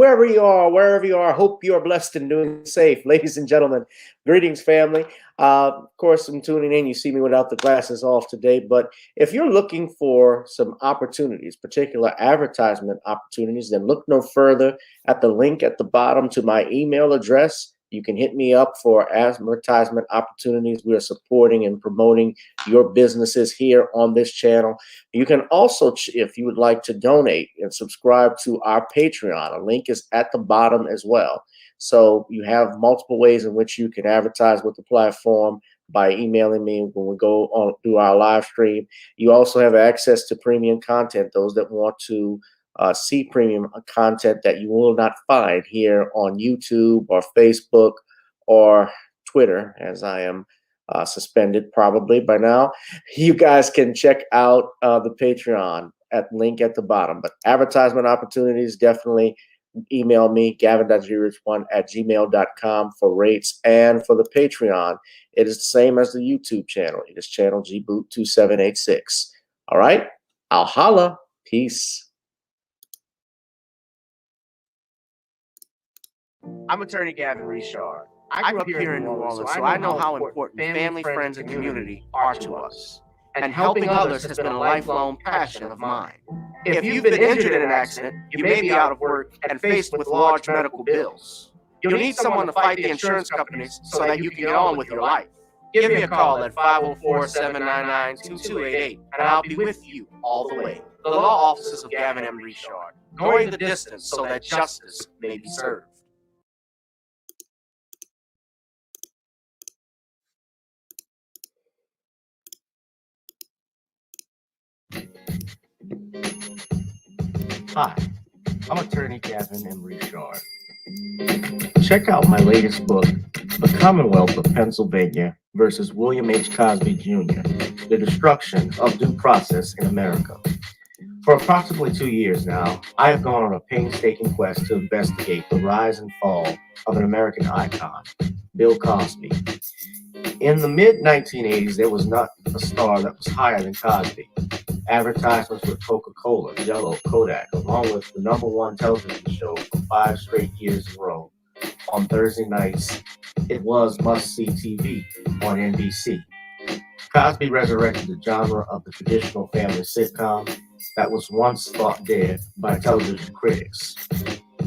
whoever you are, wherever you are, hope you are blessed and doing safe. Ladies and gentlemen, greetings, family. Of course, I'm tuning in. You see me without the glasses off today, but if you're looking for some opportunities, particular advertisement opportunities, then look no further at the link at the bottom to my email address. You can hit me up for advertisement opportunities. We are supporting and promoting your businesses here on this channel. You can also, if you would like to donate and subscribe to our Patreon, a link is at the bottom as well. So you have multiple ways in which you can advertise with the platform by emailing me when we go on through our live stream. You also have access to premium content, those that want to see premium content that you will not find here on YouTube or Facebook or Twitter, as I am suspended probably by now. You guys can check out the Patreon at link at the bottom. But advertisement opportunities, definitely email me, gavin.grich1@gmail.com for rates. And for the Patreon, it is the same as the YouTube channel. It is channel gboot2786. All right, I'll holla. Peace. I'm attorney Gavin Richard. I grew up here in New Orleans, so I know how important family, friends, and community are to us. And helping others has been a lifelong passion of mine. If you've been injured in an accident, you may be out of work and faced with large medical bills. You'll need someone to fight the insurance companies so that you can get on with your life. Give me a call at 504-799-2288, and I'll be with you all the way. The law offices of Gavin M. Richard, going the distance so that justice may be served. Hi, I'm attorney Gavin M. Richard. Check out my latest book, The Commonwealth of Pennsylvania versus William H. Cosby Jr., The Destruction of Due Process in America. For approximately 2 years now, I have gone on a painstaking quest to investigate the rise and fall of an American icon, Bill Cosby. In the mid-1980s, there was not a star that was higher than Cosby. Advertisements with Coca-Cola, Jell-O, Kodak, along with the #1 television show for 5 straight years in a row. On Thursday nights, it was must-see TV on NBC. Cosby resurrected the genre of the traditional family sitcom that was once thought dead by television critics.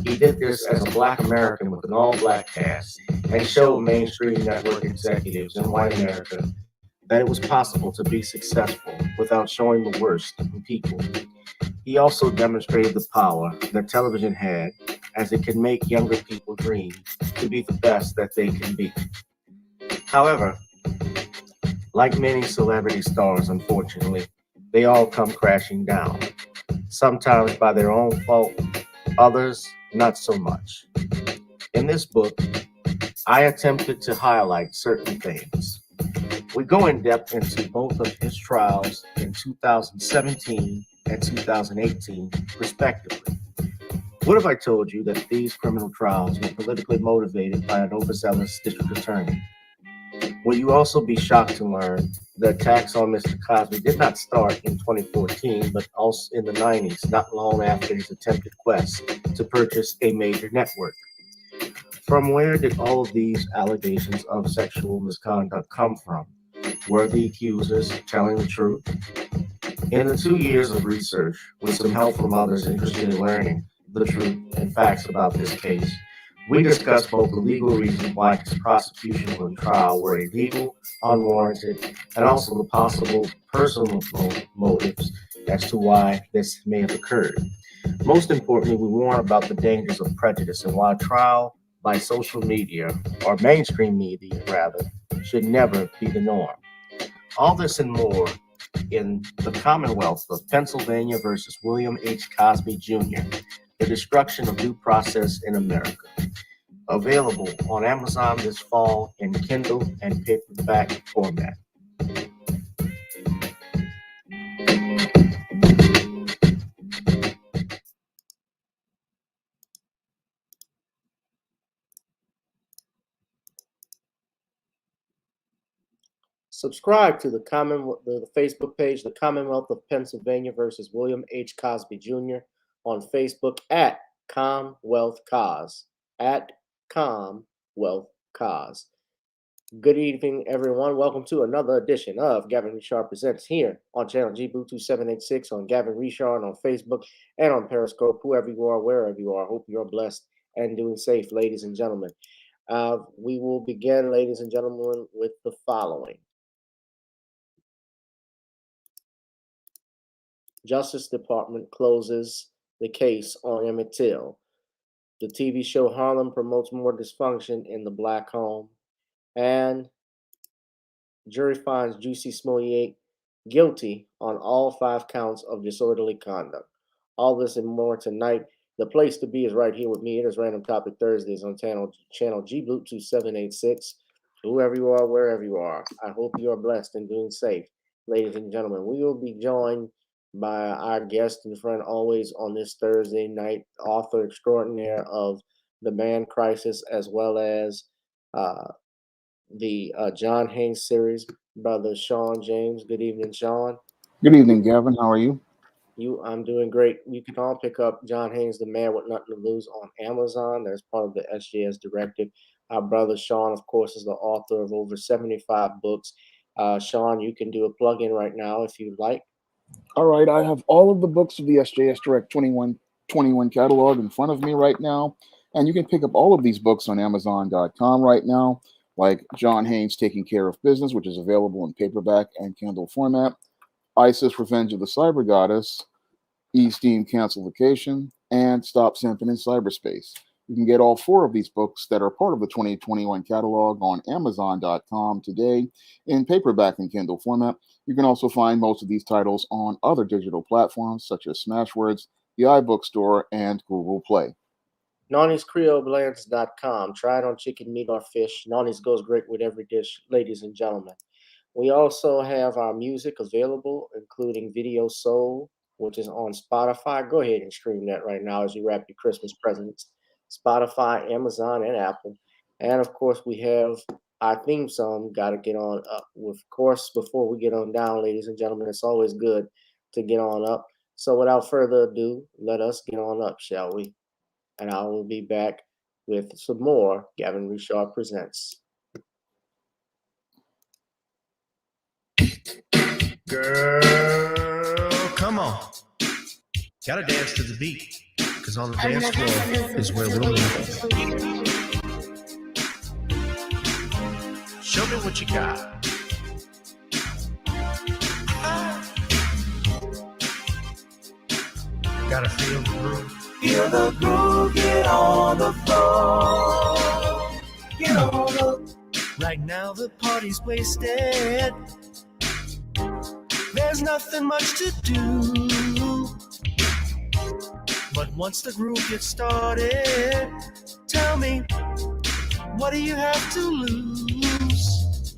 He did this as a Black American with an all-Black cast and showed mainstream network executives in white America that it was possible to be successful without showing the worst in people. He also demonstrated the power that television had, as it can make younger people dream to be the best that they can be. However, like many celebrity stars, unfortunately, they all come crashing down, sometimes by their own fault, others not so much. In this book, I attempted to highlight certain things. We go in depth into both of his trials in 2017 and 2018, respectively. What if I told you that these criminal trials were politically motivated by an overzealous district attorney? Will you also be shocked to learn the attacks on Mr. Cosby did not start in 2014, but also in the 90s, not long after his attempted quest to purchase a major network? From where did all of these allegations of sexual misconduct come from? Were the accusers telling the truth? In the 2 years of research, with some help from others interested in learning the truth and facts about this case, we discussed both the legal reasons why his prosecution and trial were illegal, unwarranted, and also the possible personal motives as to why this may have occurred. Most importantly, we warn about the dangers of prejudice and why trial by social media, or mainstream media rather, should never be the norm. All this and more in The Commonwealth of Pennsylvania versus William H. Cosby Jr., The Destruction of Due Process in America. Available on Amazon this fall in Kindle and paperback format. Subscribe to the Facebook page, The Commonwealth of Pennsylvania versus William H. Cosby Jr. on Facebook at Commonwealth Cause, at Commonwealth Cause. Good evening, everyone. Welcome to another edition of Gavin Richard Presents here on channel G Bluetooth 786 on Gavin Richard on Facebook and on Periscope. Whoever you are, wherever you are, hope you're blessed and doing safe, ladies and gentlemen. We will begin, ladies and gentlemen, with the following. Justice Department closes the case on Emmett Till. The TV show Harlem promotes more dysfunction in the black home. And jury finds Jussie Smollett guilty on all 5 counts of disorderly conduct. All this and more tonight. The place to be is right here with me. It is Random Topic Thursdays on channel G Bluetooth 786. Whoever you are, wherever you are, I hope you are blessed and doing safe. Ladies and gentlemen, we will be joined by our guest and friend always on this Thursday night, author extraordinaire of The Man Crisis, as well as the John Haynes series, brother Shawn James. Good evening, Shawn. Good evening, Gavin. How are you? I'm doing great. You can all pick up John Haynes, The Man with Nothing to Lose on Amazon. That's part of the SJS directive. Our brother Shawn, of course, is the author of over 75 books. Shawn, you can do a plug-in right now if you'd like. All right. I have all of the books of the SJS Direct 2121 catalog in front of me right now. And you can pick up all of these books on Amazon.com right now, like John Haynes' Taking Care of Business, which is available in paperback and Kindle format, ISIS, Revenge of the Cyber Goddess, E-Steam Cancel Vacation, and Stop Simping in Cyberspace. You can get all 4 of these books that are part of the 2021 catalog on Amazon.com today in paperback and Kindle format. You can also find most of these titles on other digital platforms such as Smashwords, the iBookstore, and Google Play. Nawny'sCreoleBlends.com. Try it on chicken, meat, or fish. Nawny's goes great with every dish, ladies and gentlemen. We also have our music available, including Video Soul, which is on Spotify. Go ahead and stream that right now as you wrap your Christmas presents. Spotify, Amazon, and Apple. And of course, we have our theme song, Gotta Get On Up. Of course, before we get on down, ladies and gentlemen, it's always good to get on up. So without further ado, let us get on up, shall we? And I will be back with some more Gavin Richard Presents. Girl, come on. Gotta dance to the beat, because on the dance floor is where we'll meet. Show me what you got. Gotta feel the groove. Feel the groove, get on the floor. Get on the... Right now the party's wasted. There's nothing much to do. But once the groove gets started, tell me, what do you have to lose?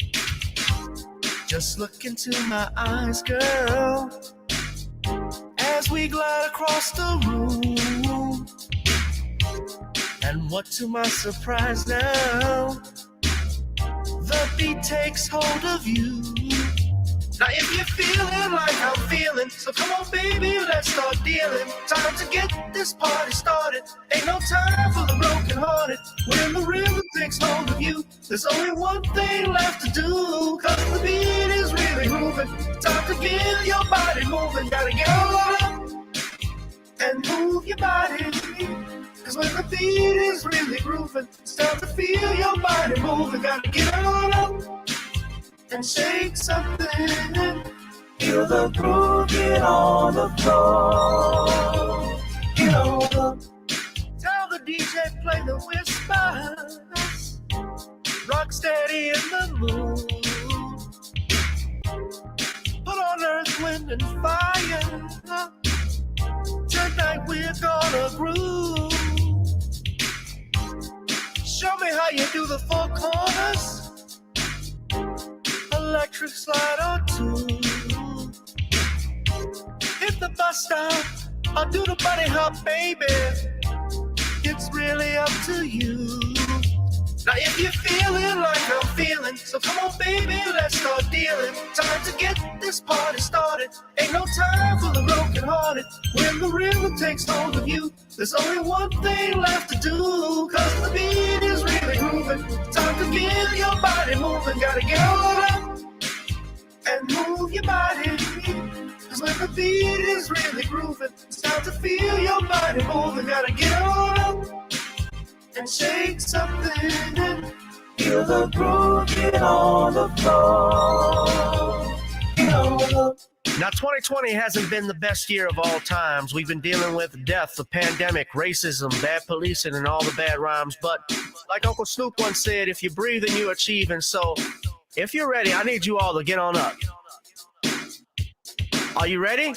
Just look into my eyes, girl, as we glide across the room. And what to my surprise now, the beat takes hold of you. Now if you're feeling like I'm feeling, so come on baby, let's start dealing. Time to get this party started. Ain't no time for the broken hearted. When the rhythm takes hold of you, there's only one thing left to do. Cause the beat is really moving. Time to get your body moving. Gotta get on up and move your body. Cause when the beat is really grooving, it's time to feel your body moving. Gotta get on up and shake something. Feel the groove, get on the floor. Get on the... Tell the DJ play the whispers. Rock steady in the mood. Put on Earth, Wind, and Fire. Tonight we're gonna groove. Show me how you do the 4 corners. Electric slide or 2. Hit the bus stop or do the bunny hop, baby. It's really up to you. Now if you're feeling like I'm feeling, so come on baby, let's start dealing. Time to get this party started. Ain't no time for the broken hearted. want it. When the rhythm takes hold of you, there's only one thing left to do. Cause the beat is really grooving. Time to get your body moving. Gotta get on up and move your body. Cause when the beat is really grooving, it's time to feel your body moving. Gotta get on up and shake something. Feel the groove, get on the floor. Get on the Now, 2020 hasn't been the best year of all times. We've been dealing with death, the pandemic, racism, bad policing, and all the bad rhymes. But like Uncle Snoop once said, if you breathe and you achieve. And so, if you're ready, I need you all to get on up. Are you ready?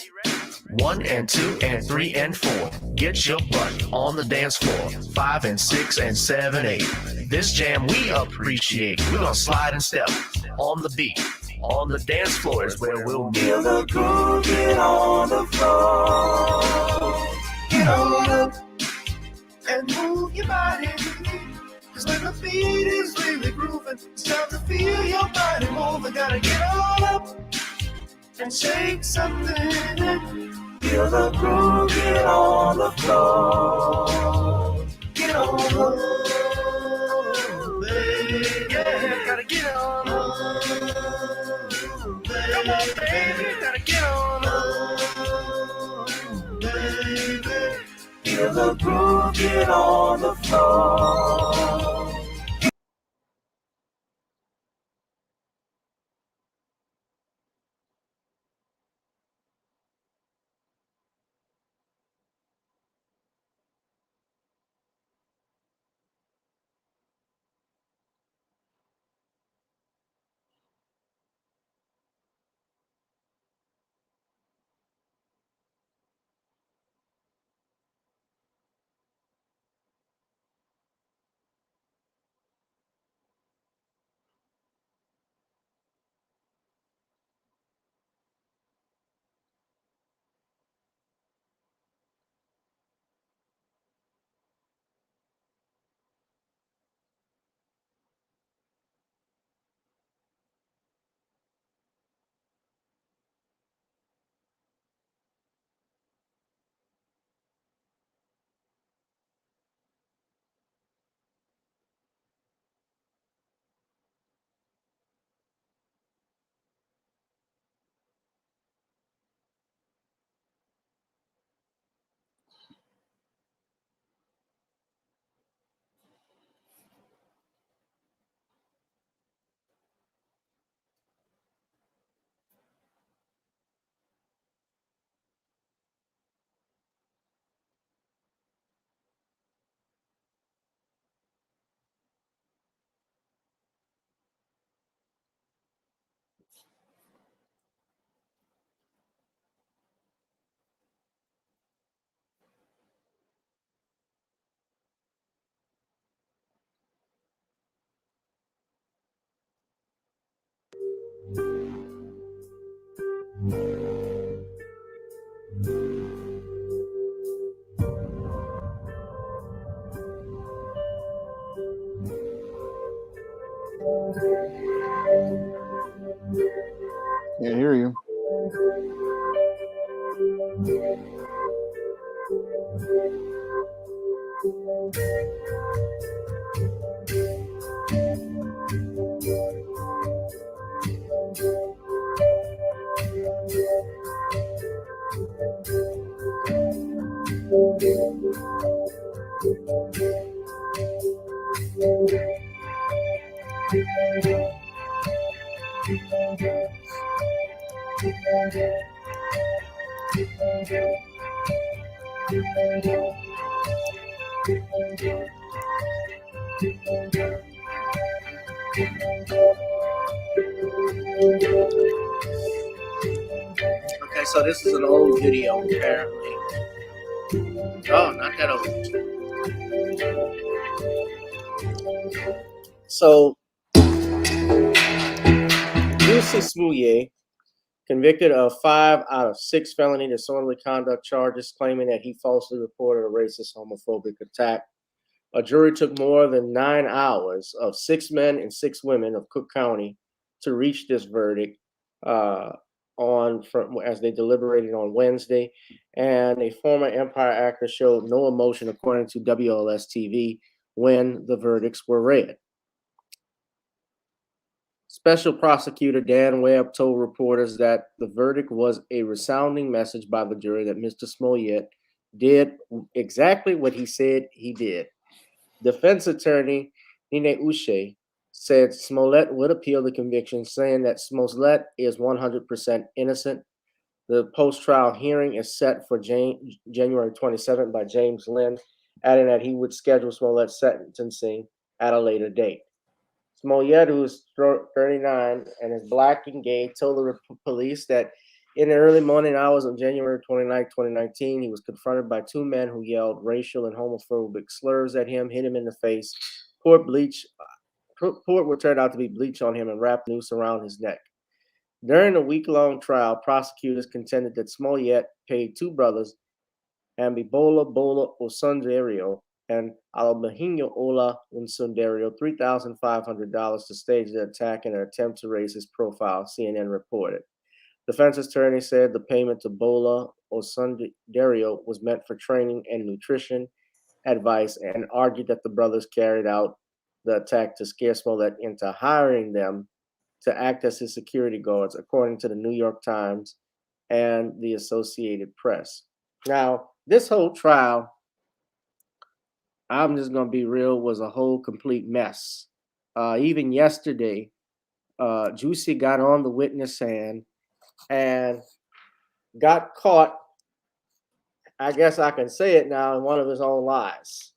1 and 2 and 3 and 4. Get your butt on the dance floor. 5 and 6 and 7, 8. This jam we appreciate. We're gonna slide and step on the beat. On the dance floor is where we'll be. feel the groove, get on the floor. Get on up And move your body. Cause when the beat is really grooving, it's time to feel your body moving. Gotta get on up and shake something. Feel the groove, get on the floor. Get on up. Yeah, gotta get on up. Come on, baby, gotta get on up. Baby. Feel the groove, get on the floor. Can't hear you. Okay, so this is an old video, apparently. Oh, not that old. So, Jussie Smollett, convicted of 5 out of 6 felony disorderly conduct charges, claiming that he falsely reported a racist, homophobic attack. A jury took more than 9 hours of 6 men and 6 women of Cook County to reach this verdict. as they deliberated on Wednesday, and a former Empire actor showed no emotion, according to WLS TV, when the verdicts were read. Special prosecutor Dan Webb told reporters that the verdict was a resounding message by the jury that Mr. Smollett did exactly what he said he did. Defense attorney Nene Uche said Smollett would appeal the conviction, saying that Smollett is 100% innocent. The post-trial hearing is set for January 27th by James Lynn, adding that he would schedule Smollett's sentencing at a later date. Smollett, who is 39 and is black and gay, told the police that in the early morning hours of January 29, 2019, he was confronted by two men who yelled racial and homophobic slurs at him, hit him in the face, poured what turned out to be bleach on him, and wrapped a noose around his neck. During the week-long trial, prosecutors contended that Smollett paid two brothers, Ambibola Bola Osundario and Albahino Ola Unsundario, $3,500 to stage the attack in an attempt to raise his profile, CNN reported. Defense attorney said the payment to Bola Osundario was meant for training and nutrition advice, and argued that the brothers carried out the attack to scare Smollett into hiring them to act as his security guards, according to the New York Times and the Associated Press. Now, this whole trial, I'm just going to be real, was a whole complete mess. Even yesterday, Jussie got on the witness stand and got caught, I guess I can say it now, in one of his own lies.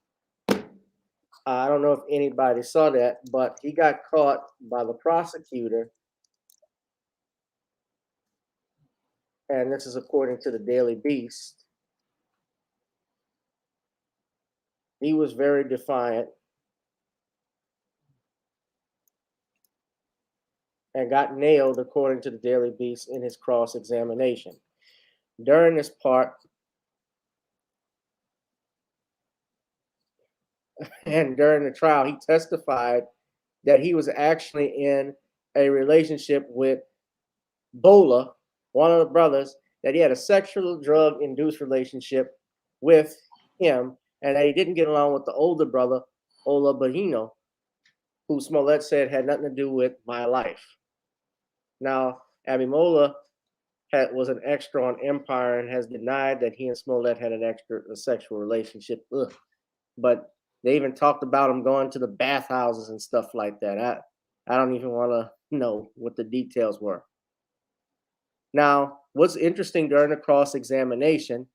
I don't know if anybody saw that, but he got caught by the prosecutor. And this is according to the Daily Beast. He was very defiant and got nailed, according to the Daily Beast, in his cross-examination. During this part, and during the trial, he testified that he was actually in a relationship with Bola, one of the brothers, that he had a sexual drug-induced relationship with him, and that he didn't get along with the older brother, Ola Bahino, who Smollett said had nothing to do with my life. Now, Abimola was an extra on Empire and has denied that he and Smollett had a sexual relationship. Ugh. But they even talked about him going to the bathhouses and stuff like that. I don't even want to know what the details were. Now, what's interesting during the cross-examination,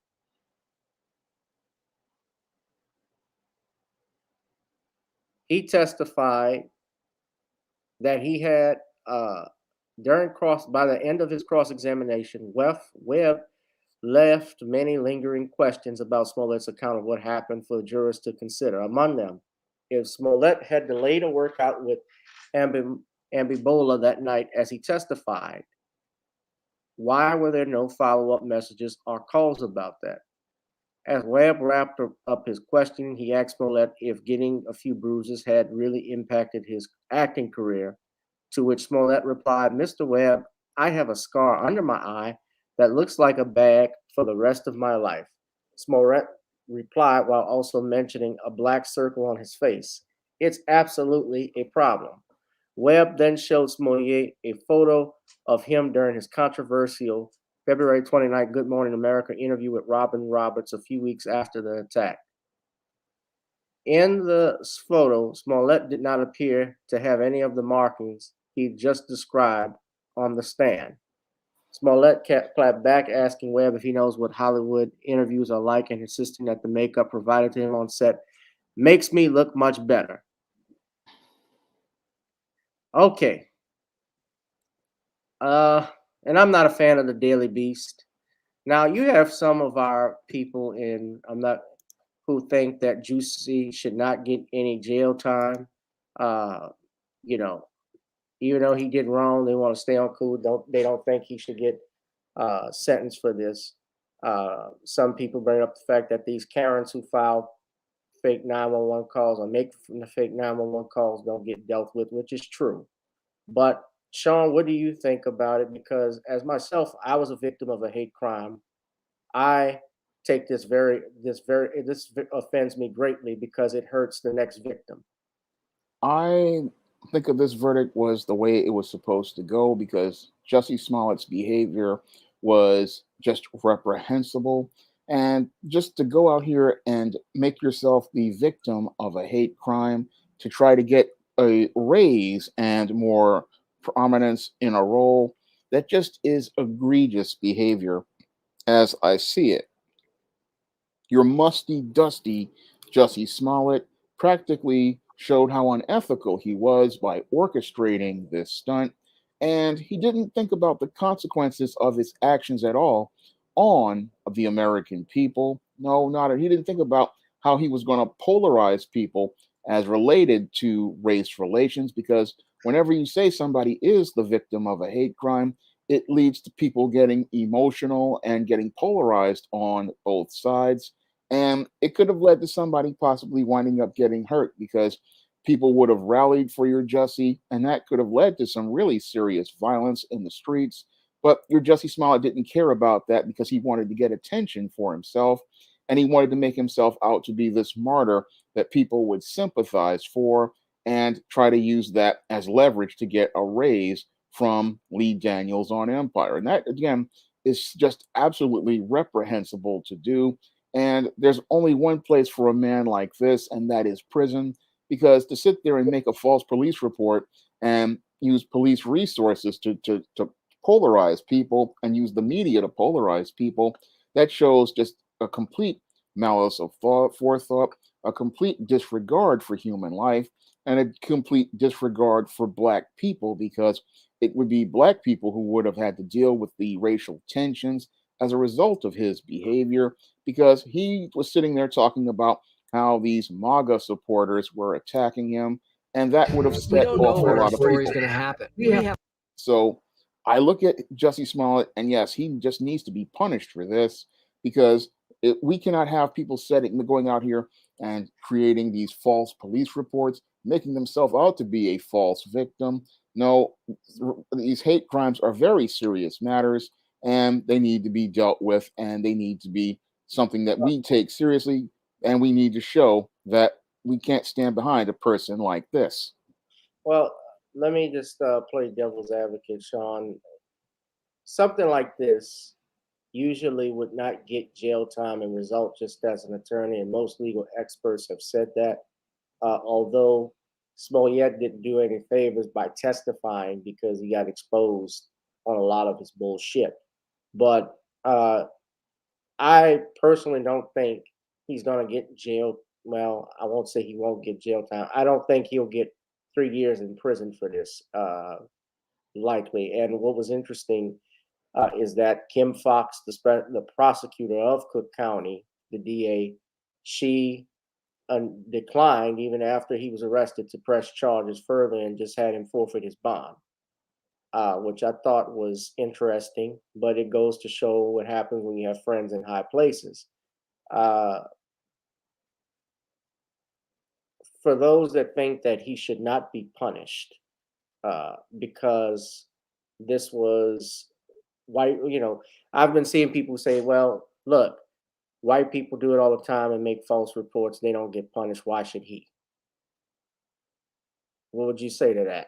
he testified that he had, by the end of his cross-examination, Webb left many lingering questions about Smollett's account of what happened for the jurors to consider. Among them, if Smollett had delayed a workout with Ambibola that night as he testified, why were there no follow-up messages or calls about that? As Webb wrapped up his questioning, he asked Smollett if getting a few bruises had really impacted his acting career, to which Smollett replied, "Mr. Webb, I have a scar under my eye that looks like a bag for the rest of my life." Smollett replied while also mentioning a black circle on his face. "It's absolutely a problem." Webb then showed Smollett a photo of him during his controversial February 29 Good Morning America interview with Robin Roberts a few weeks after the attack. In the photo, Smollett did not appear to have any of the markings he just described on the stand. Smollett clapped back, asking Webb if he knows what Hollywood interviews are like, and insisting that the makeup provided to him on set makes me look much better. Okay. And I'm not a fan of the Daily Beast. Now, you have some of our people who think that Jussie should not get any jail time. Even though he did wrong, they want to stay on cool. They don't think he should get sentenced for this. Some people bring up the fact that these Karens who file fake 911 calls or make the fake 911 calls don't get dealt with, which is true. But Sean, what do you think about it? Because as myself, I was a victim of a hate crime. I take this offends me greatly because it hurts the next victim. I think of this verdict was the way it was supposed to go because Jussie Smollett's behavior was just reprehensible. And just to go out here and make yourself the victim of a hate crime to try to get a raise and more prominence in a role, that just is egregious behavior as I see it. Your musty, dusty Jussie Smollett practically showed how unethical he was by orchestrating this stunt, and he didn't think about the consequences of his actions at all on the American people. No, not he didn't think about how he was going to polarize people as related to race relations, because whenever you say somebody is the victim of a hate crime, it leads to people getting emotional and getting polarized on both sides, and it could have led to somebody possibly winding up getting hurt because people would have rallied for your Jussie, and that could have led to some really serious violence in the streets. But your Jussie Smollett didn't care about that because he wanted to get attention for himself, and he wanted to make himself out to be this martyr that people would sympathize for and try to use that as leverage to get a raise from Lee Daniels on Empire. And that, again, is just absolutely reprehensible to do, and there's only one place for a man like this, and that is prison. Because to sit there and make a false police report and use police resources to polarize people and use the media to polarize people, that shows just a complete malice of forethought, a complete disregard for human life, and a complete disregard for Black people, because it would be Black people who would have had to deal with the racial tensions as a result of his behavior, because he was sitting there talking about how these MAGA supporters were attacking him, and that would have We set don't off know a where the lot of story's people. going to happen. We have So I look at Jussie Smollett, and yes, he just needs to be punished for this, because we cannot have people going out here and creating these false police reports, making themselves out to be a false victim. No, these hate crimes are very serious matters, and they need to be dealt with, and they need to be something that we take seriously, and we need to show that we can't stand behind a person like this. Well, let me just play devil's advocate, Sean. Something like this usually would not get jail time and result just as an attorney, and most legal experts have said that. Although Smollett didn't do any favors by testifying because he got exposed on a lot of his bullshit. But I personally don't think he's going to get jail. Well, I won't say he won't get jail time. I don't think he'll get 3 years in prison for this, likely. And what was interesting is that Kim Fox, the prosecutor of Cook County, the DA, she declined even after he was arrested to press charges further and just had him forfeit his bond, which I thought was interesting. But it goes to show what happens when you have friends in high places. Uh, for those that think that he should not be punished because this was white, I've been seeing people say, well, look, white people do it all the time and make false reports. They don't get punished. Why should he? What would you say to that?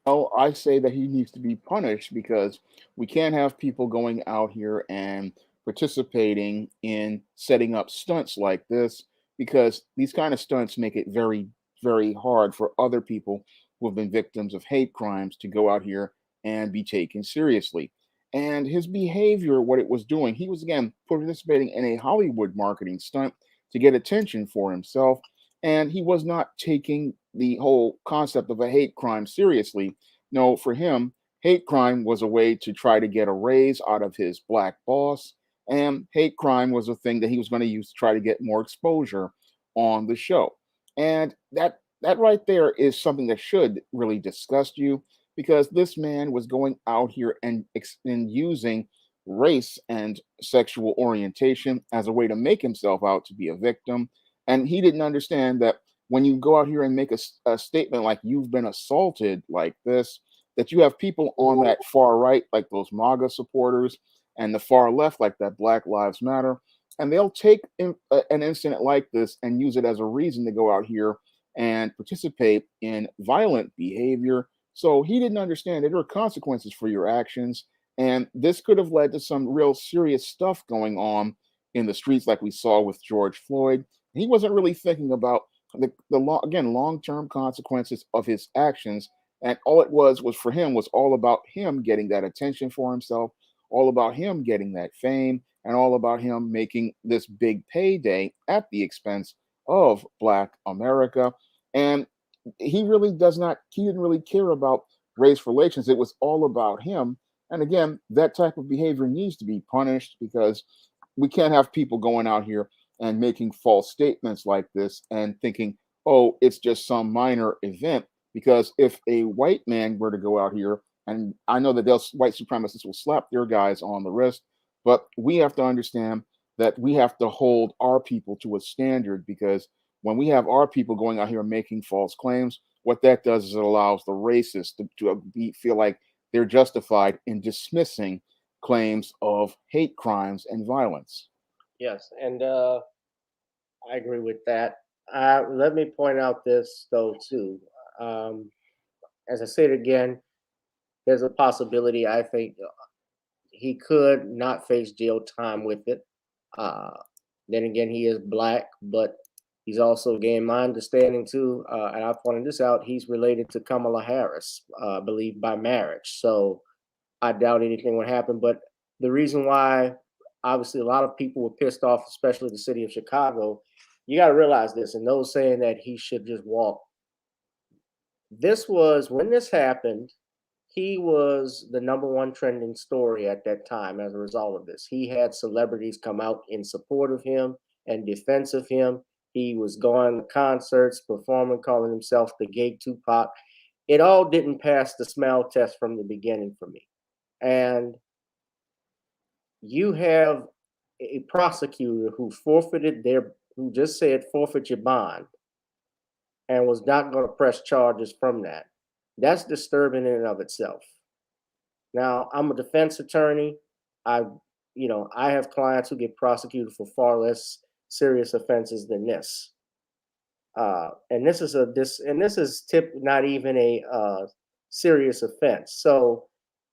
Oh, I say that he needs to be punished because we can't have people going out here and participating in setting up stunts like this, because these kind of stunts make it very, very hard for other people who have been victims of hate crimes to go out here and be taken seriously. And his behavior, what it was doing, he was again participating in a Hollywood marketing stunt to get attention for himself, and he was not taking the whole concept of a hate crime seriously. No, for him, hate crime was a way to try to get a raise out of his Black boss, and hate crime was a thing that he was going to use to try to get more exposure on the show. And that right there is something that should really disgust you, because this man was going out here and using race and sexual orientation as a way to make himself out to be a victim, and he didn't understand that when you go out here and make a statement like you've been assaulted like this, that you have people on that far right, like those MAGA supporters, and the far left, like that Black Lives Matter, and they'll take an incident like this and use it as a reason to go out here and participate in violent behavior. So he didn't understand that there are consequences for your actions, and this could have led to some real serious stuff going on in the streets, like we saw with George Floyd. He wasn't really thinking about again, long-term consequences of his actions, and all it was for him was all about him getting that attention for himself, all about him getting that fame, and all about him making this big payday at the expense of Black America. And he really he didn't really care about race relations. It was all about him. And again, that type of behavior needs to be punished, because we can't have people going out here and making false statements like this and thinking, oh, it's just some minor event. Because if a white man were to go out here, and I know that white supremacists will slap their guys on the wrist, but we have to understand that we have to hold our people to a standard, because when we have our people going out here and making false claims, what that does is it allows the racists to feel like they're justified in dismissing claims of hate crimes and violence. Yes, and I agree with that. Let me point out this though too. Um, as I said again, there's a possibility. I think he could not face jail time with it. Uh, then again, he is Black, but he's also gay. My understanding too, and I pointed this out, he's related to Kamala Harris, I believe by marriage. So I doubt anything would happen. But the reason why, obviously, a lot of people were pissed off, especially the city of Chicago. You got to realize this, and those saying that he should just walk. This was when this happened. He was the #1 trending story at that time as a result of this. He had celebrities come out in support of him and defense of him. He was going to concerts, performing, calling himself the gay Tupac. It all didn't pass the smell test from the beginning for me. And you have a prosecutor who who just said forfeit your bond and was not going to press charges from that. That's disturbing in and of itself. Now, I'm a defense attorney. I, I have clients who get prosecuted for far less serious offenses than this. And this is not even a serious offense. So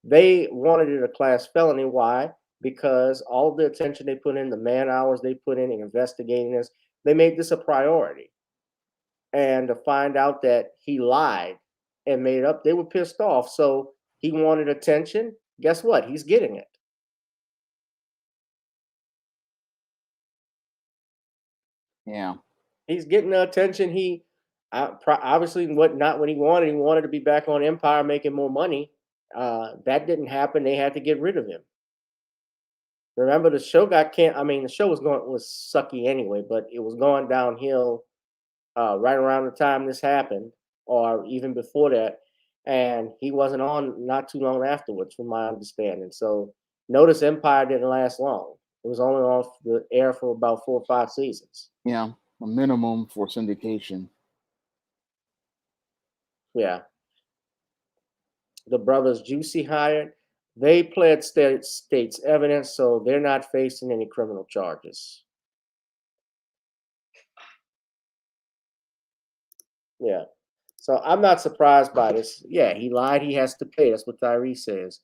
they wanted it a class felony. Why? Because all the attention they put in, the man hours they put in investigating this, they made this a priority. And to find out that he lied and made it up, they were pissed off. So he wanted attention. Guess what? He's getting it. Yeah. He's getting the attention. He obviously not what he wanted. He wanted to be back on Empire making more money. That didn't happen. They had to get rid of him. Remember, the show got canceled. I mean, the show was sucky anyway, but it was going downhill right around the time this happened, or even before that. And he wasn't on not too long afterwards, from my understanding. So notice Empire didn't last long. It was only off the air for about 4 or 5 seasons. Yeah, a minimum for syndication. Yeah. The brothers Jussie hired, they pled state's evidence, so they're not facing any criminal charges. Yeah. So I'm not surprised by this. Yeah, he lied. He has to pay. That's what Tyree says.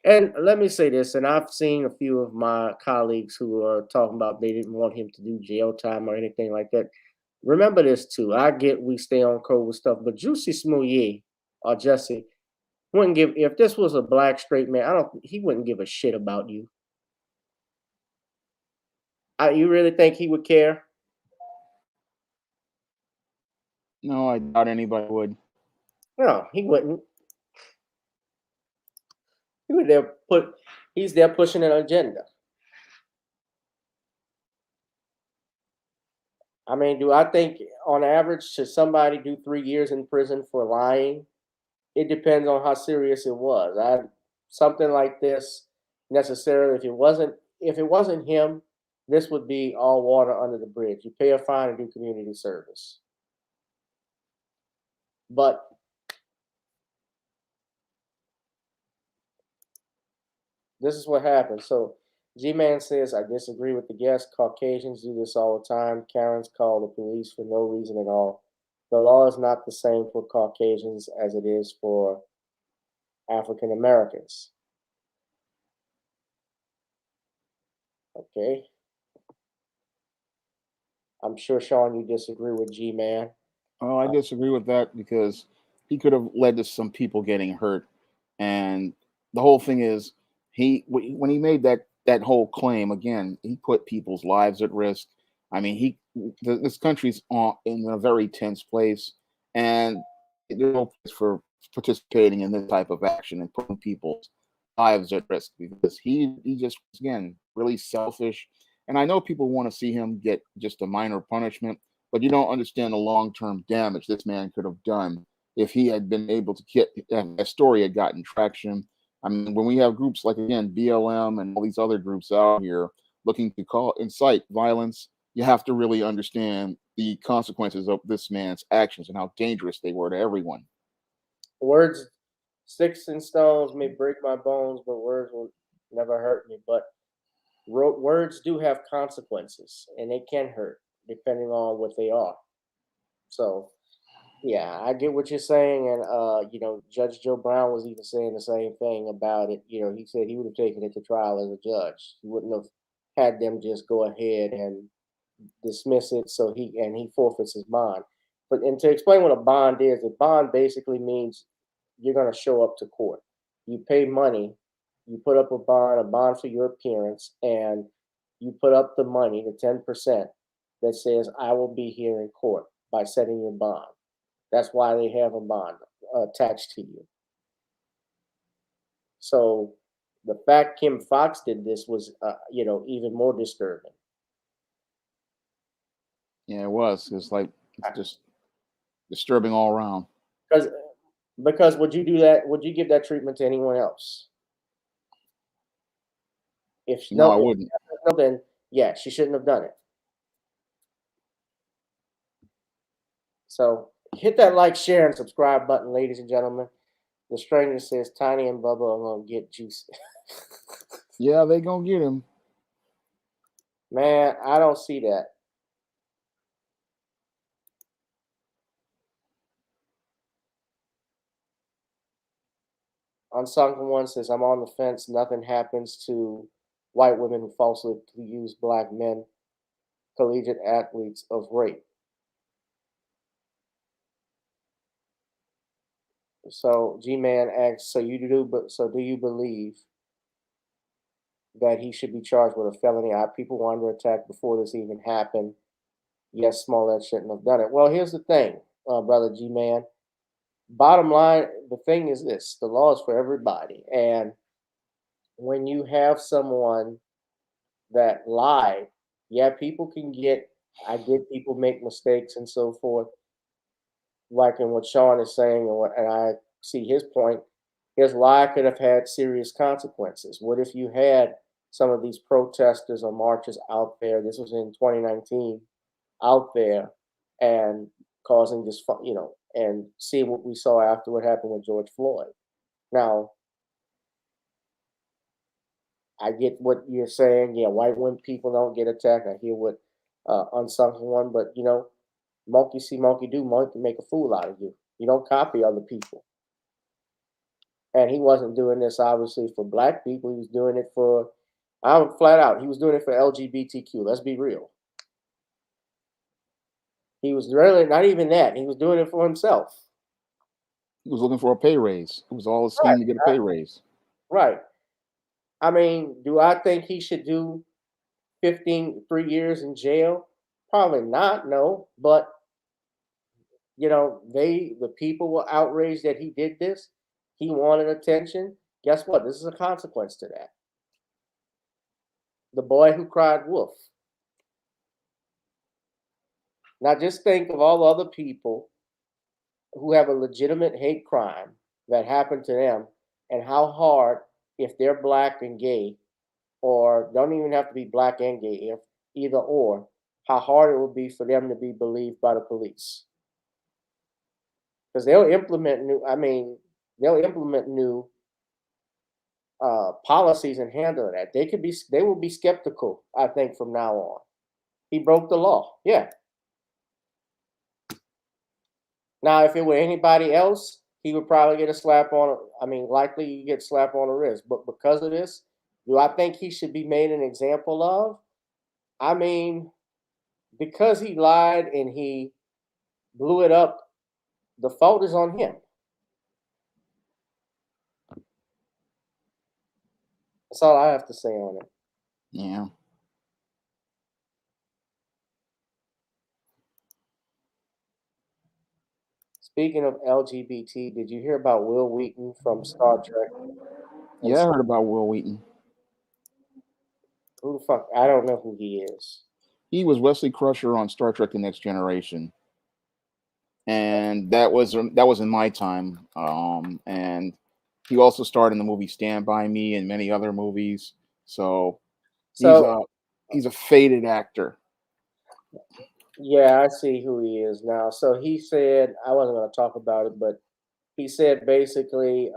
And let me say this, and I've seen a few of my colleagues who are talking about they didn't want him to do jail time or anything like that. Remember this too. I get we stay on code with stuff, but Jussie Smollett or Jussie wouldn't give, if this was a Black straight man, he wouldn't give a shit about you. You really think he would care? No, I doubt anybody would. No, he wouldn't. He's there pushing an agenda. I mean, do I think on average should somebody do 3 years in prison for lying? It depends on how serious it was. Something like this necessarily, if it wasn't him, this would be all water under the bridge. You pay a fine and do community service. But this is what happened. So G-Man says, I disagree with the guest. Caucasians do this all the time. Karens call the police for no reason at all. The law is not the same for Caucasians as it is for African Americans. Okay. I'm sure, Sean, you disagree with G-Man. Oh, I disagree with that because he could have led to some people getting hurt, and the whole thing is when he made that whole claim again, he put people's lives at risk. I mean, this country's in a very tense place, and there's no place for participating in this type of action and putting people's lives at risk because he just again really selfish. And I know people want to see him get just a minor punishment, but you don't understand the long-term damage this man could have done if he had been able to get that story had gotten traction. I mean, when we have groups like again BLM and all these other groups out here looking to incite violence, you have to really understand the consequences of this man's actions and how dangerous they were to everyone. Words, sticks and stones may break my bones, but words will never hurt me. But words do have consequences, and they can hurt depending on what they are. So, yeah, I get what you're saying, and Judge Joe Brown was even saying the same thing about it. He said he would have taken it to trial as a judge. He wouldn't have had them just go ahead and dismiss it, so he forfeits his bond. But and to explain what a bond is, a bond basically means you're going to show up to court. You pay money, you put up a bond for your appearance, and you put up the money, the 10%, that says I will be here in court by setting your bond. That's why they have a bond attached to you. So the fact Kim Fox did this was, even more disturbing. Yeah, it was. It's like it's just disturbing all around. Because would you do that? Would you give that treatment to anyone else? If No, I wouldn't. no, then yeah, she shouldn't have done it. So hit that like, share, and subscribe button, ladies and gentlemen. The stranger says Tiny and Bubba are gonna get juicy. Yeah, they gonna get him. Man, I don't see that. Unsung One says, I'm on the fence. Nothing happens to white women who falsely accuse black men, collegiate athletes, of rape. So G-Man asks, so do you believe that he should be charged with a felony? People were under attack before this even happened. Yes, Smollett shouldn't have done it. Well, here's the thing, brother G-Man. Bottom line, the thing is this: the law is for everybody, and when you have someone that lied, yeah, people can get. I get people make mistakes and so forth. Like in what Sean is saying, and I see his point. His lie could have had serious consequences. What if you had some of these protesters or marchers out there? This was in 2019, out there and causing this, and see what we saw after what happened with George Floyd. Now, I get what you're saying. Yeah, white women people don't get attacked. I hear what Unsung One, but monkey see, monkey do. Monkey make a fool out of you. You don't copy other people. And he wasn't doing this obviously for black people. He was doing it for, I'm flat out, he was doing it for LGBTQ. Let's be real. He was really not even that. He was doing it for himself. He was looking for a pay raise. It was all a scheme to get a pay raise. Right. I mean, do I think he should do 3 years in jail? Probably not, no. But the people were outraged that he did this. He wanted attention. Guess what? This is a consequence to that. The boy who cried wolf. Now just think of all other people who have a legitimate hate crime that happened to them, and how hard, if they're black and gay, or don't even have to be black and gay, if either or, how hard it would be for them to be believed by the police. Because they'll implement new policies and handle that. They will be skeptical, I think, from now on. He broke the law. Yeah. Now, if it were anybody else, he would probably get a slap on. I mean, likely you get slap on the wrist. But because of this, do I think he should be made an example of? I mean, because he lied and he blew it up, the fault is on him. That's all I have to say on it. Yeah. Speaking of LGBT, did you hear about Will Wheaton from Star Trek? Yeah, I heard about Will Wheaton. Who the fuck? I don't know who he is. He was Wesley Crusher on Star Trek: The Next Generation, and that was in my time. And he also starred in the movie Stand By Me and many other movies. So he's a faded actor. Yeah, I see who he is now. So he said, I wasn't going to talk about it, but he said basically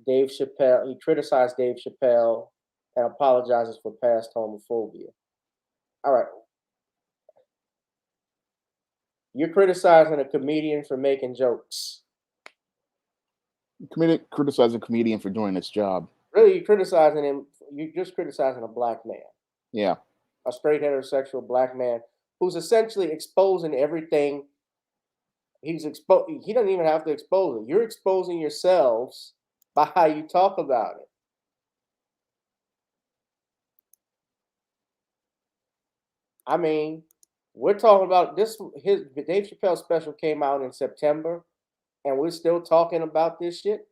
Dave Chappelle, he criticized Dave Chappelle and apologizes for past homophobia. All right. You're criticizing a comedian for making jokes. Criticize a comedian for doing its job. Really, you're criticizing him. You're just criticizing a black man. Yeah. A straight heterosexual black man who's essentially exposing everything. He doesn't even have to expose it. You're exposing yourselves by how you talk about it. I mean, we're talking about this. His Dave Chappelle special came out in September, and we're still talking about this shit.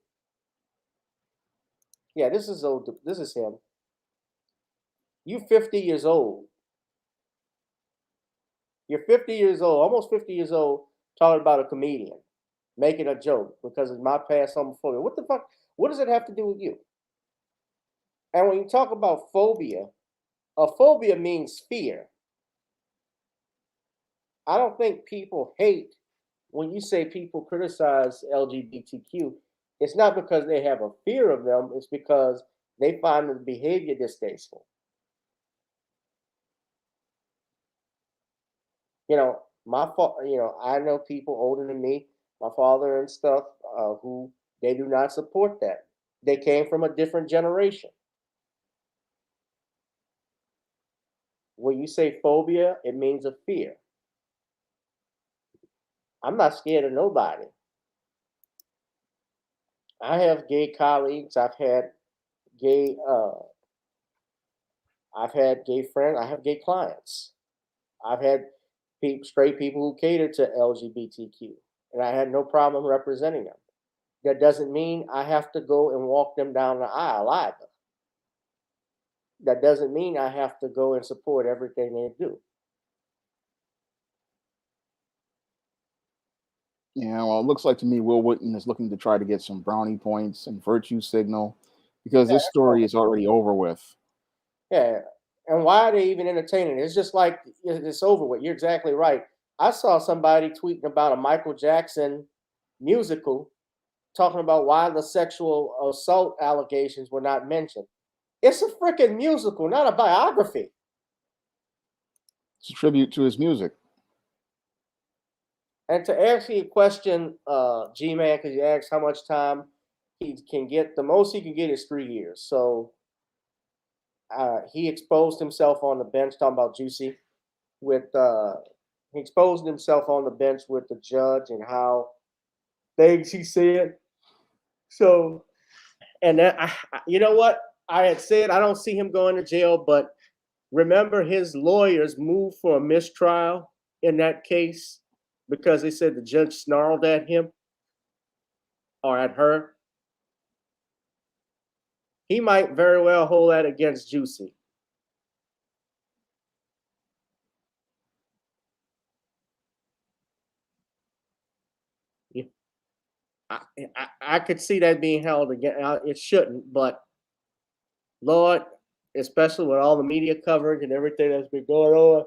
Yeah, this is old. This is him. You 50 years old. You're 50 years old, almost 50 years old, talking about a comedian making a joke because of my past homophobia. What the fuck? What does it have to do with you? And when you talk about phobia, a phobia means fear. I don't think people hate when you say people criticize LGBTQ. It's not because they have a fear of them, it's because they find the behavior distasteful. I know people older than me, my father and stuff, who they do not support that. They came from a different generation. When you say phobia, it means a fear. I'm not scared of nobody. I have gay colleagues. Gay. I've had gay friends. I have gay clients. I've had straight people who cater to LGBTQ, and I had no problem representing them. That doesn't mean I have to go and walk them down the aisle either. That doesn't mean I have to go and support everything they do. Yeah, well, it looks like to me Will Wheaton is looking to try to get some brownie points and virtue signal because this story is already over with. Yeah, and why are they even entertaining it? It's just like it's over with. You're exactly right. I saw somebody tweeting about a Michael Jackson musical, talking about why the sexual assault allegations were not mentioned. It's a freaking musical, not a biography. It's a tribute to his music. And to answer your question, G-Man, because you asked how much time he can get, the most he can get is 3 years. So he exposed himself on the bench, talking about Jussie, he exposed himself on the bench with the judge and how things he said. So, and then, you know what? I had said I don't see him going to jail, but remember his lawyers moved for a mistrial in that case because they said the judge snarled at him or at her. He might very well hold that against Jussie. I could see that being held again. It shouldn't, but Lord, especially with all the media coverage and everything that's been going on,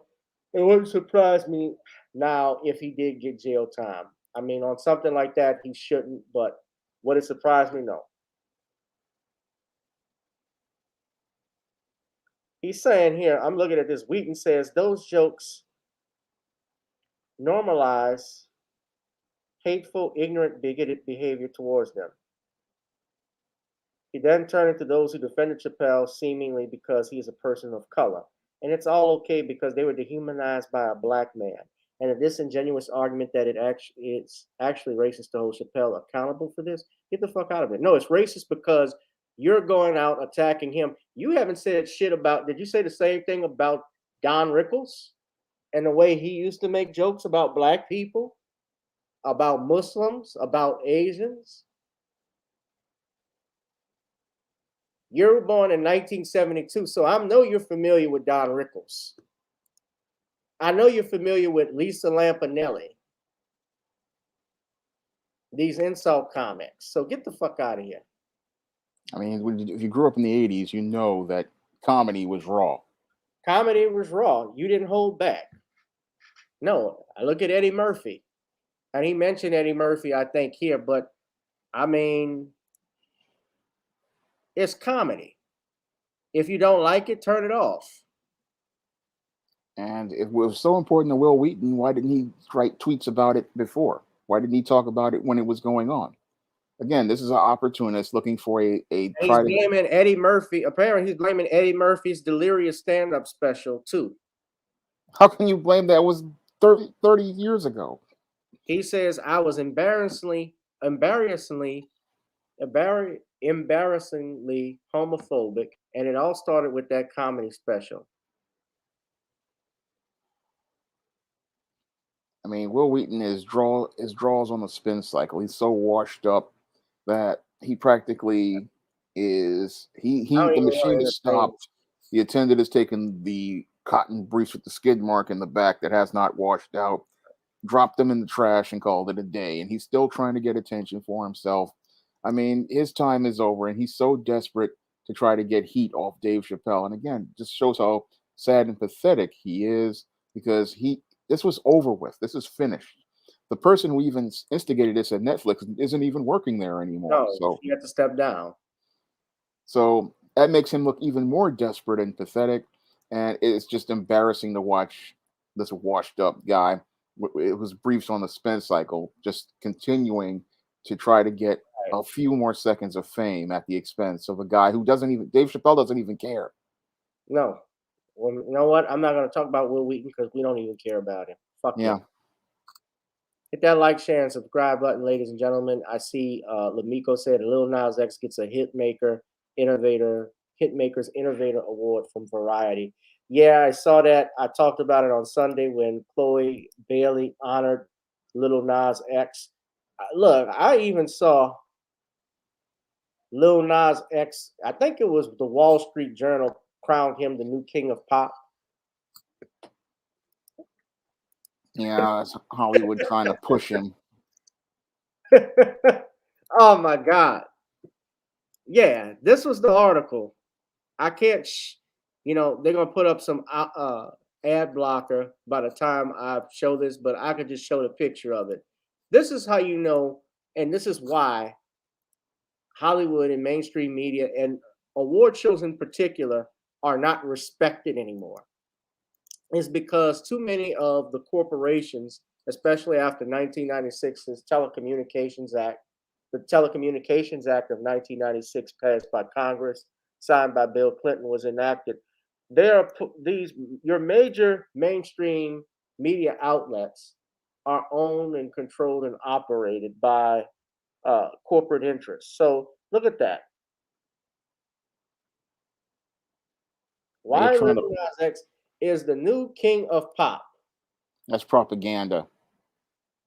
it wouldn't surprise me now if he did get jail time. I mean, on something like that, he shouldn't, but would it surprise me? No. He's saying here, I'm looking at this. Wheaton says those jokes normalize hateful, ignorant, bigoted behavior towards them. He then turned to those who defended Chappelle seemingly because he is a person of color. And it's all okay because they were dehumanized by a black man. And a disingenuous argument that it's actually racist to hold Chappelle accountable for this, get the fuck out of it. No, it's racist because you're going out attacking him. You haven't said shit about, did you say the same thing about Don Rickles and the way he used to make jokes about black people, about Muslims, about Asians? You were born in 1972, so I know you're familiar with Don Rickles. I know you're familiar with Lisa Lampanelli. These insult comics. So get the fuck out of here. I mean, if you grew up in the 80s, you know that comedy was raw. Comedy was raw. You didn't hold back. No, I look at Eddie Murphy. And he mentioned Eddie Murphy, I think, here, but I mean, it's comedy. If you don't like it, turn it off. And if it was so important to Will Wheaton, why didn't he write tweets about it before? Why didn't he talk about it when it was going on? Again, this is an opportunist looking for a he's blaming Eddie Murphy. Apparently, he's blaming Eddie Murphy's delirious stand-up special, too. How can you blame that? It was 30 years ago. He says, I was embarrassingly homophobic, and it all started with that comedy special. I mean, Will Wheaton his draws on the spin cycle. He's so washed up that he practically is the machine is stopped. The attendant has taken the cotton briefs with the skid mark in the back that has not washed out, dropped them in the trash and called it a day. And he's still trying to get attention for himself. I mean, his time is over, and he's so desperate to try to get heat off Dave Chappelle. And again, just shows how sad and pathetic he is, because this was over with. This is finished. The person who even instigated this at Netflix isn't even working there anymore. No, so he had to step down. So that makes him look even more desperate and pathetic. And it's just embarrassing to watch this washed up guy. It was briefs on the spin cycle, just continuing to try to get a few more seconds of fame at the expense of a guy who Dave Chappelle doesn't even care. No. Well, you know what? I'm not going to talk about Will Wheaton because we don't even care about him. Fuck him. Hit that like, share, and subscribe button, ladies and gentlemen. I see Lamiko said Lil Nas X gets a Hitmaker's Innovator Award from Variety. Yeah, I saw that. I talked about it on Sunday when Chloe Bailey honored Lil Nas X. Look, I even saw Lil Nas X. I think it was the Wall Street Journal crowned him the new king of pop. Yeah, that's Hollywood trying to push him. Oh my God. Yeah, this was the article. I can't, they're going to put up some ad blocker by the time I show this, but I could just show the picture of it. This is how you know, and this is why Hollywood and mainstream media and award shows in particular are not respected anymore. It's because too many of the corporations, especially after 1996's Telecommunications Act, the Telecommunications Act of 1996 passed by Congress, signed by Bill Clinton, was enacted. Your major mainstream media outlets are owned and controlled and operated by corporate interests. So look at that. Why Lil Nas X is the new king of pop? That's propaganda.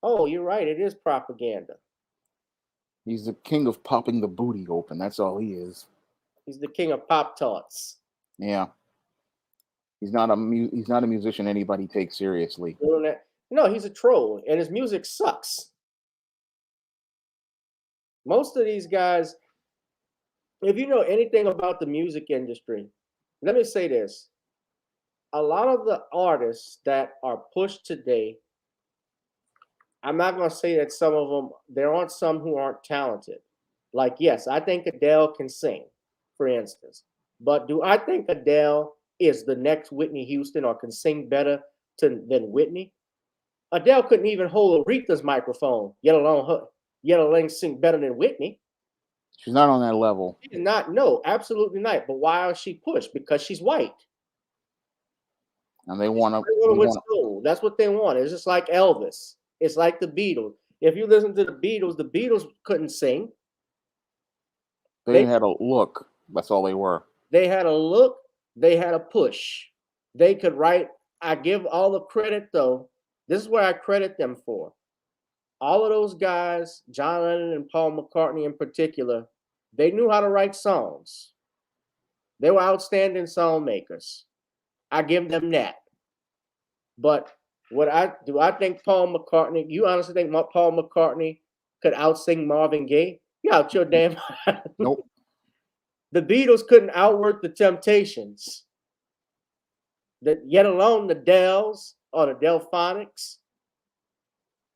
Oh, you're right. It is propaganda. He's the king of popping the booty open. That's all he is. He's the king of pop tarts. Yeah. He's not a musician anybody takes seriously. No, he's a troll, and his music sucks. Most of these guys, if you know anything about the music industry, let me say this. A lot of the artists that are pushed today, I'm not going to say that some of them, there aren't some who aren't talented. Like, yes, I think Adele can sing, for instance. But do I think Adele is the next Whitney Houston or can sing better than Whitney. Adele couldn't even hold Aretha's microphone, yet alone sing better than Whitney. She's not on that level. She did not. No, absolutely not. But why is she pushed? Because she's white. And they want to. That's what they want. It's just like Elvis. It's like the Beatles. If you listen to the Beatles couldn't sing. They had a look. That's all they were. They had a look. They had a push. They could write. I give all the credit, though. This is where I credit them for. All of those guys, John Lennon and Paul McCartney in particular, they knew how to write songs. They were outstanding song makers. I give them that. But I think Paul McCartney, you honestly think Paul McCartney could outsing Marvin Gaye? You out your damn mind. Nope. The Beatles couldn't outwork the Temptations. Yet alone the Dells or the Delphonics.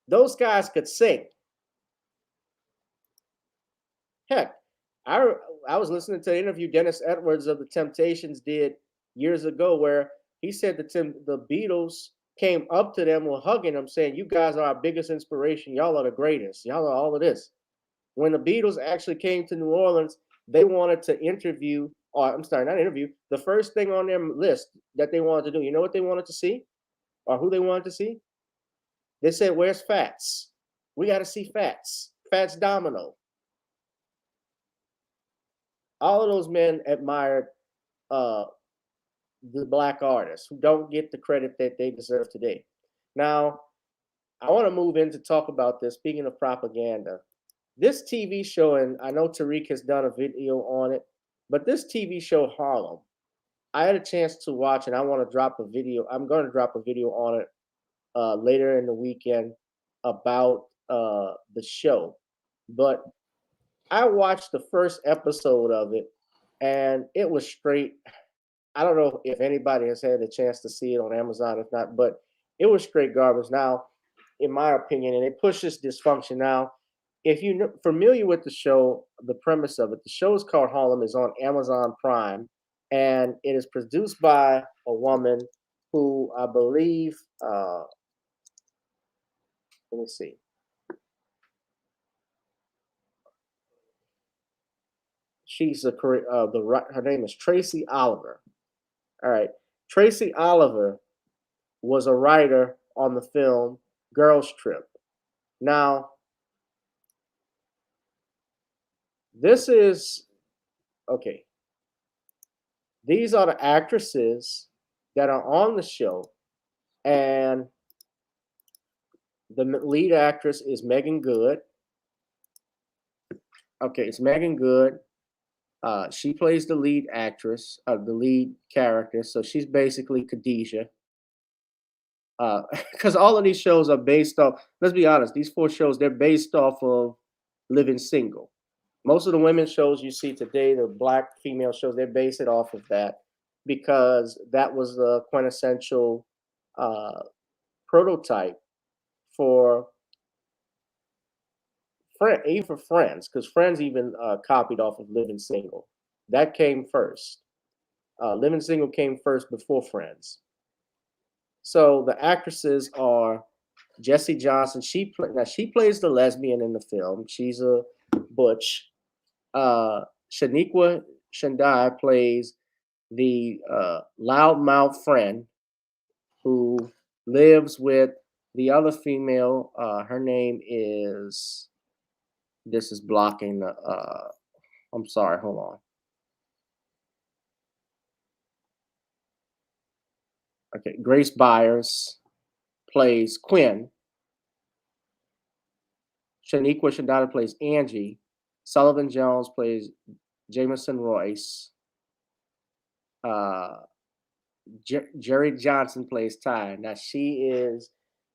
Those guys could sing. Heck, I was listening to an interview Dennis Edwards of the Temptations did years ago where he said the Beatles came up to them and hugging them saying, you guys are our biggest inspiration. Y'all are the greatest. Y'all are all of this. When the Beatles actually came to New Orleans, they wanted to interview, the first thing on their list that they wanted to do, you know what they wanted to see? Or who they wanted to see? They said, where's Fats? We got to see Fats. Fats Domino. All of those men admired the black artists who don't get the credit that they deserve today. Now, I want to move in to talk about this. Speaking of propaganda, this TV show, and I know Tariq has done a video on it, but this TV show, Harlem, I had a chance to watch, and I want to drop a video. I'm going to drop a video on it later in the weekend about the show. But I watched the first episode of it, and it was straight. I don't know if anybody has had a chance to see it on Amazon, if not, but it was straight garbage. Now, in my opinion, and it pushes dysfunction. Now, if you're familiar with the show, the premise of it, the show is called Harlem, is on Amazon Prime, and it is produced by a woman who I believe, let me see. She's her name is Tracy Oliver. All right. Tracy Oliver was a writer on the film Girls Trip. Now, this is, okay. These are the actresses that are on the show. And the lead actress is Megan Good. Okay, it's Megan Good. She plays the lead actress, the lead character. So she's basically Khadijah. Because all of these shows are based off, let's be honest, these 4 shows, they're based off of living single. Most of the women's shows you see today, the black female shows, they base it off of that because that was the quintessential prototype for even for Friends, because Friends even copied off of Living Single. That came first. Living Single came first before Friends. So the actresses are Jessie Johnson. She plays the lesbian in the film. She's a butch. Shaniqua Shandai plays the loudmouth friend who lives with the other female. Her name is. This is blocking the. I'm sorry. Hold on. Okay, Grace Byers plays Quinn. Shaniqua Shandai plays Angie. Sullivan Jones plays Jameson Royce. Jerry Johnson plays Ty. Now she is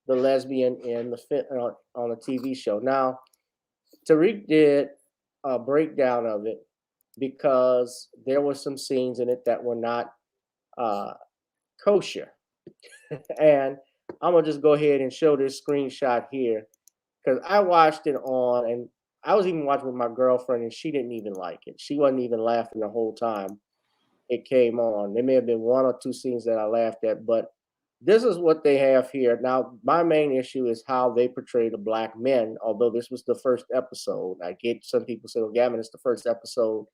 the lesbian in the on the TV show. Now Tariq did a breakdown of it because there were some scenes in it that were not kosher, and I'm gonna just go ahead and show this screenshot here because I watched it on, and I was even watching with my girlfriend, and she didn't even like it. She wasn't even laughing the whole time. it came on. There may have been one or two scenes that I laughed at, but this is what they have here. Now, my main issue is how they portray the black men, although this was the first episode. I get some people say, well, Gavin, it's the first episode.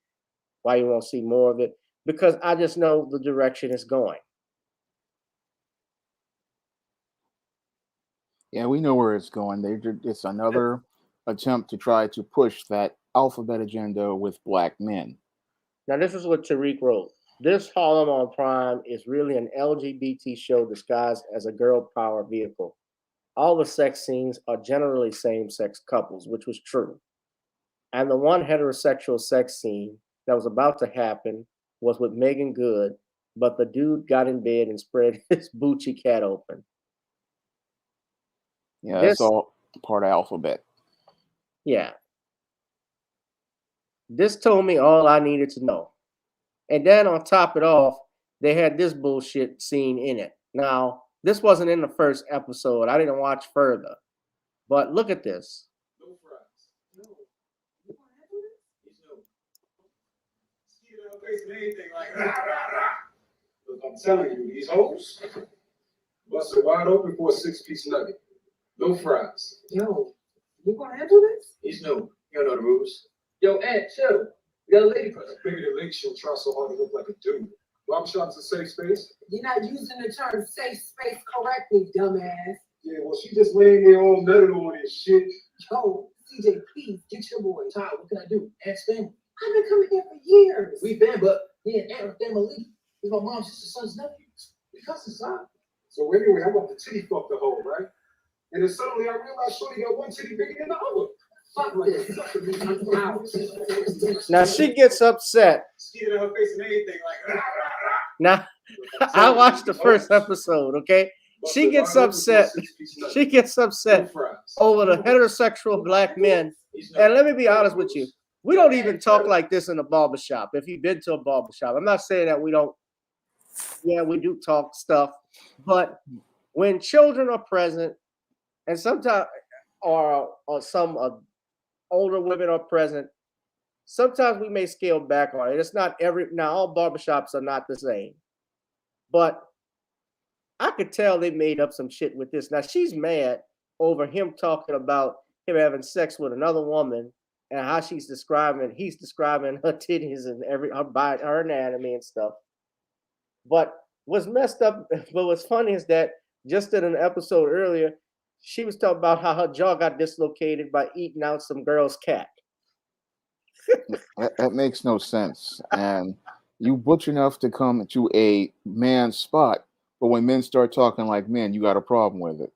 Why you won't see more of it? Because I just know the direction it's going. Yeah, we know where it's going. It's another attempt to try to push that alphabet agenda with black men. Now, this is what Tariq wrote. This Harlem on Prime is really an LGBT show disguised as a girl power vehicle. All the sex scenes are generally same-sex couples, which was true. And the one heterosexual sex scene that was about to happen was with Megan Good, but the dude got in bed and spread his Bucci cat open. Yeah, This, that's all part of alphabet. yeah. This told me all I needed to know. And then on top of it off, they had this bullshit scene in it. Now, this wasn't in the first episode. I didn't watch further. But look at this. No fries. No. You want to handle it? He's no. Skeet in her face and anything like rah, rah, rah. Look, I'm telling you, these hoes busted wide open for a 6-piece nugget. No fries. Yo, you gonna handle this? He's no. You know the rules. Yo, Aunt, chill. You got a lady present. Maybe the link she'll try so hard to look like a dude. Barbershop's a safe space. You're not using the term safe space correctly, dumbass. Yeah, well, she just laying there all nutted on and shit. Yo, CJ, please get your boy. Todd, what can I do? Ask family. I've been coming here for years. We've been, but me and Aunt family. He's my mom's sister, son's nephew. We cousins, son. So anyway, I want the titty fuck the hole, right? And then suddenly I realized Shorty got one titty bigger than the other. Fuck this. I'm out. Now she gets upset. Skeeted in her face and anything like rah, rah, rah. Now I watched the first episode, okay? She gets upset. She gets upset over the heterosexual black men. And let me be honest with you. We don't even talk like this in a barbershop. If you've been to a barbershop, I'm not saying that we don't. Yeah, we do talk stuff. But when children are present, and sometimes or some older women are present, sometimes we may scale back on it. It's not now all barbershops are not the same. But I could tell they made up some shit with this. Now she's mad over him talking about him having sex with another woman and how he's describing her titties and her anatomy and stuff. But what's messed up, but what's funny is that just in an episode earlier, she was talking about how her jaw got dislocated by eating out some girl's cat. That makes no sense. And you butch enough to come to a man's spot, but when men start talking like men, you got a problem with it.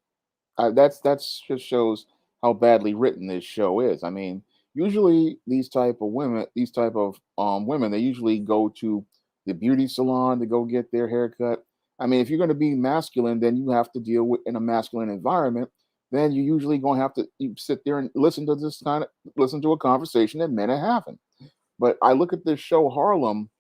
That's just shows how badly written this show is. I mean, usually these type of women, they usually go to the beauty salon to go get their haircut. I mean, if you're going to be masculine, then you have to deal with in a masculine environment. Then you usually going to have to sit there and listen to a conversation that men are having. But I look at this show Harlem,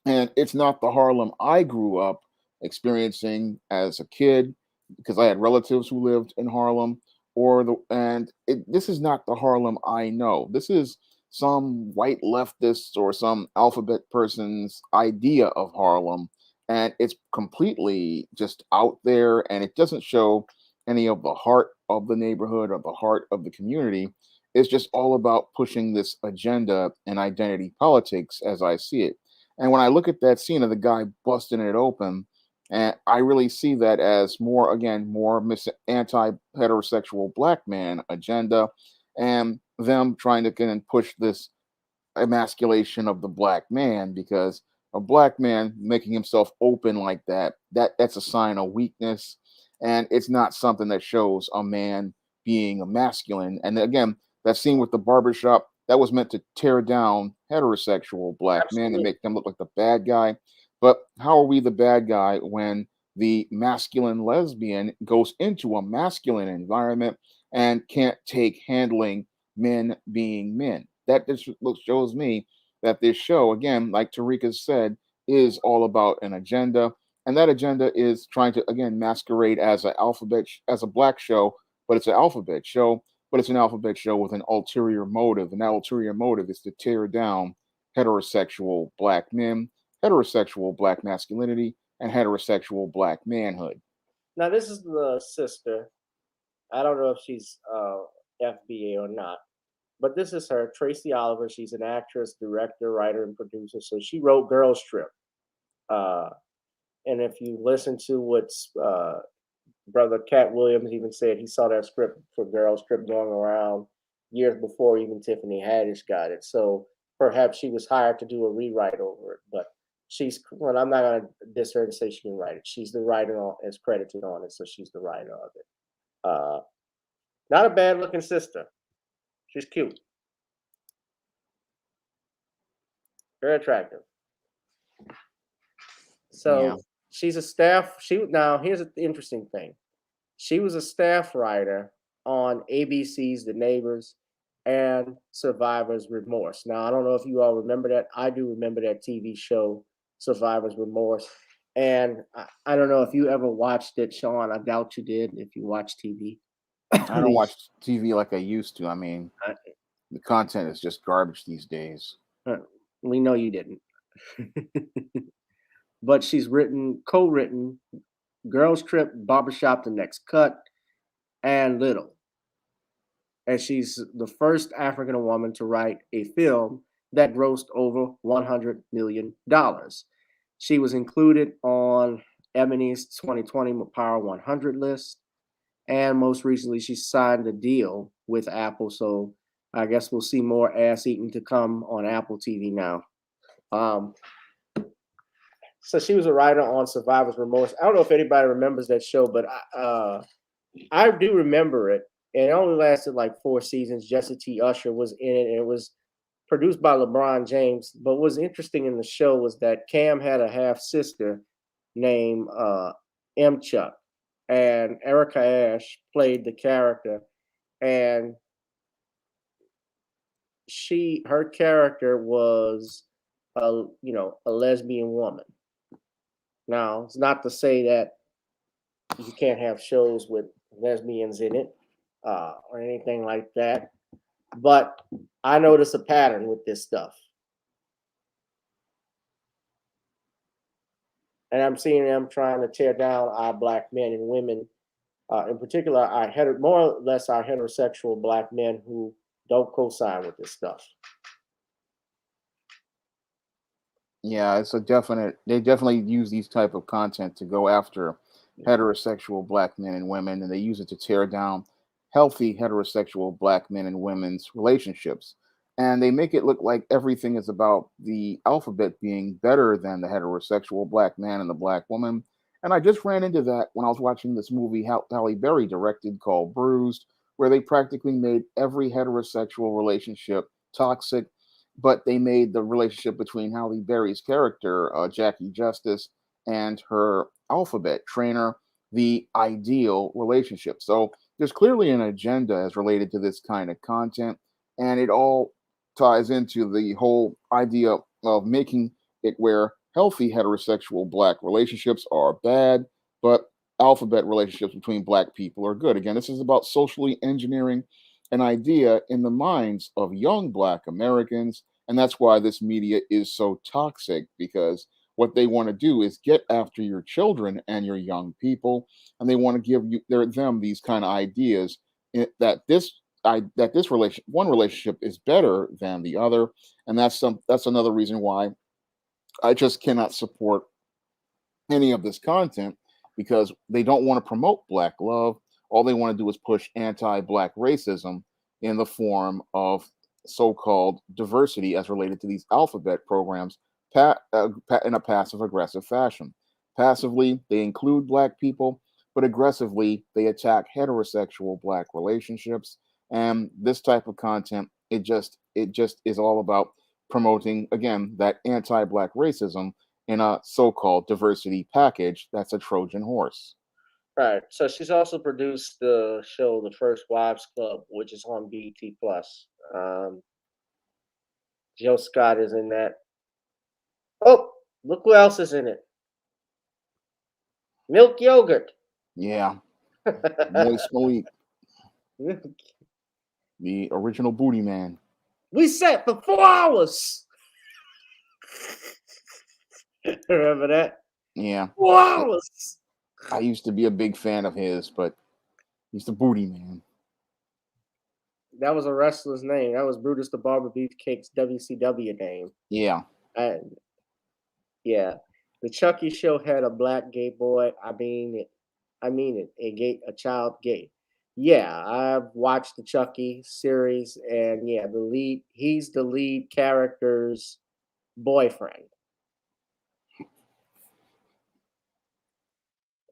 and it's not the Harlem I grew up experiencing as a kid because I had relatives who lived in Harlem, this is not the Harlem I know. This is some white leftist or some alphabet person's idea of Harlem. And it's completely just out there, and it doesn't show any of the heart of the neighborhood or the heart of the community. It's just all about pushing this agenda and identity politics as I see it. And when I look at that scene of the guy busting it open, and I really see that as more anti-heterosexual black man agenda and them trying to push this emasculation of the black man, because a black man making himself open like that's a sign of weakness, and it's not something that shows a man being a masculine. And again, that scene with the barbershop, that was meant to tear down heterosexual black men and make them look like the bad guy. But how are we the bad guy when the masculine lesbian goes into a masculine environment and can't take handling men being men? That just shows me that this show, again, like Tarika said, is all about an agenda. And that agenda is trying to, again, masquerade as a black show, but it's an alphabet show, but it's an alphabet show with an ulterior motive. And that ulterior motive is to tear down heterosexual black men heterosexual black masculinity and heterosexual black manhood. Now, this is the sister. I don't know if she's FBA or not, but this is her, Tracy Oliver. She's an actress, director, writer, and producer. So she wrote Girls Trip. Uh, and if you listen to what brother Cat Williams even said, he saw that script for Girls Trip going around years before even Tiffany Haddish got it. So perhaps she was hired to do a rewrite over it. But well, I'm not going to diss her and say she can write it. She's the writer is credited on it, so she's the writer of it. Not a bad looking sister. She's cute. Very attractive. So Yeah. she's a staff. Now here's the interesting thing. She was a staff writer on ABC's The Neighbors and Survivor's Remorse. Now I don't know if you all remember that. I do remember that TV show, Survivor's Remorse. And I don't know if you ever watched it, Sean. I doubt you did if you watch TV. I don't watch TV like I used to. I mean, the content is just garbage these days. We know you didn't. But she's co-written Girls Trip, Barbershop, The Next Cut, and Little. And she's the first African woman to write a film that grossed over $100 million. She was included on Emmy's 2020 Power 100 list. And most recently, she signed a deal with Apple. So I guess we'll see more ass eating to come on Apple TV now. So she was a writer on Survivor's Remorse. I don't know if anybody remembers that show, but I do remember it. And it only lasted like 4 seasons. Jesse T. Usher was in it, and it was produced by LeBron James. But what was interesting in the show was that Cam had a half sister named M. Chuck, and Erica Ash played the character, and her character was a lesbian woman. Now, it's not to say that you can't have shows with lesbians in it or anything like that, but I notice a pattern with this stuff. And I'm seeing them trying to tear down our black men and women, in particular, more or less our heterosexual black men who don't co-sign with this stuff. Yeah, it's they definitely use these type of content to go after heterosexual black men and women, and they use it to tear down healthy heterosexual black men and women's relationships. And they make it look like everything is about the alphabet being better than the heterosexual black man and the black woman. And I just ran into that when I was watching this movie Halle Berry directed called Bruised, where they practically made every heterosexual relationship toxic, but they made the relationship between Halle Berry's character, Jackie Justice, and her alphabet trainer the ideal relationship. So there's clearly an agenda as related to this kind of content, and it all ties into the whole idea of making it where healthy heterosexual black relationships are bad, but alphabet relationships between black people are good. Again, this is about socially engineering an idea in the minds of young black Americans. And that's why this media is so toxic, because what they want to do is get after your children and your young people, and they want to give them these kind of ideas that this relationship is better than the other. And that's another reason why I just cannot support any of this content, because they don't want to promote black love. All they want to do is push anti-black racism in the form of so-called diversity as related to these alphabet programs in a passive-aggressive fashion. Passively, they include black people, but aggressively, they attack heterosexual black relationships. And this type of content, it just is all about promoting, again, that anti-black racism in a so-called diversity package that's a Trojan horse. Right. So she's also produced the show The First Wives Club, which is on BET Plus. Jill Scott is in that. Oh, look who else is in it. Milk Yogurt. Yeah. Moist Malik, the original booty man. We sat for 4 hours. Remember that? Yeah. Wallace. I used to be a big fan of his, but he's the booty man. That was a wrestler's name. That was Brutus the Barber Beefcake's WCW name. Yeah. And yeah, the Chucky show had a black gay boy. I mean it. A child gay. Yeah, I've watched the Chucky series, and yeah, he's the lead character's boyfriend.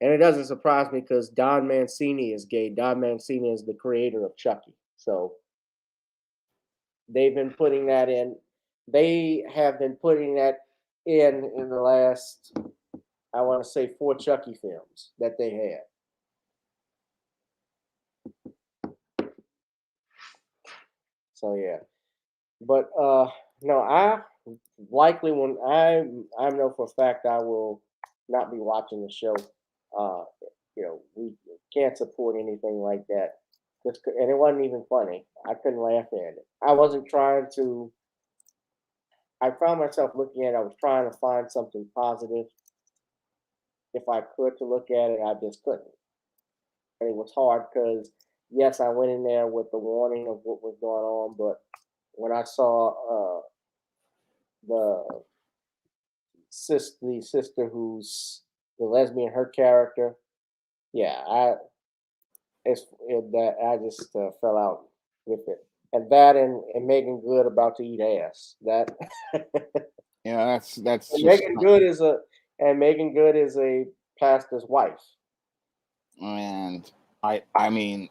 And it doesn't surprise me because Don Mancini is gay. Don Mancini is the creator of Chucky. So they've been putting that in. They have been putting that in the last, I want to say, 4 Chucky films that they had. So yeah, but no, I likely when I know for a fact I will not be watching the show. Uh, we can't support anything like that. And it wasn't even funny. I couldn't laugh at it. I wasn't trying to. I found myself looking at it. I was trying to find something positive if I could to look at it. I just couldn't. And it was hard because yes, I went in there with the warning of what was going on, but when I saw the sister who's the lesbian, her character, yeah, I just fell out with it, and that and Megan Good about to eat ass. That Yeah, that's and just Megan Good is a pastor's wife. and I mean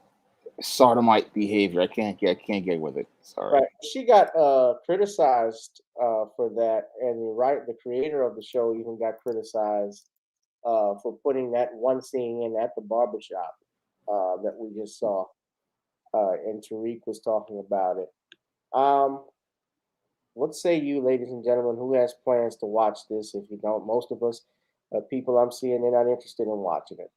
sodomite behavior. I can't get with it. Sorry. Right. She got criticized for that, and the creator of the show even got criticized for putting that one scene in at the barbershop that we just saw, and Tariq was talking about it. Um, what say you, ladies and gentlemen, who has plans to watch this? If you don't, most of us, people I'm seeing, they're not interested in watching it.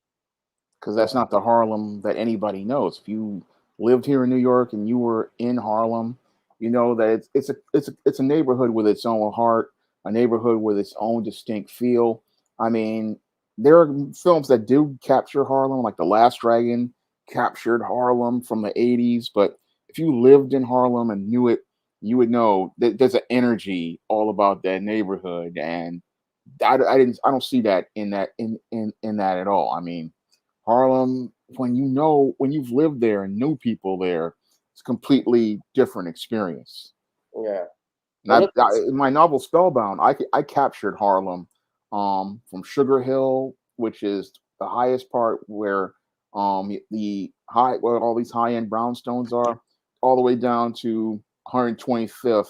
Because that's not the Harlem that anybody knows. If you lived here in New York and you were in Harlem, you know that it's a neighborhood with its own heart, a neighborhood with its own distinct feel. I mean, there are films that do capture Harlem, like The Last Dragon captured Harlem from the '80s. But if you lived in Harlem and knew it, you would know that there's an energy all about that neighborhood, and I don't see that in that at all. I mean, Harlem, when you've lived there and knew people there, it's a completely different experience. Yeah. Well, And in my novel Spellbound, I captured Harlem from Sugar Hill, which is the highest part where where all these high end brownstones are, all the way down to 125th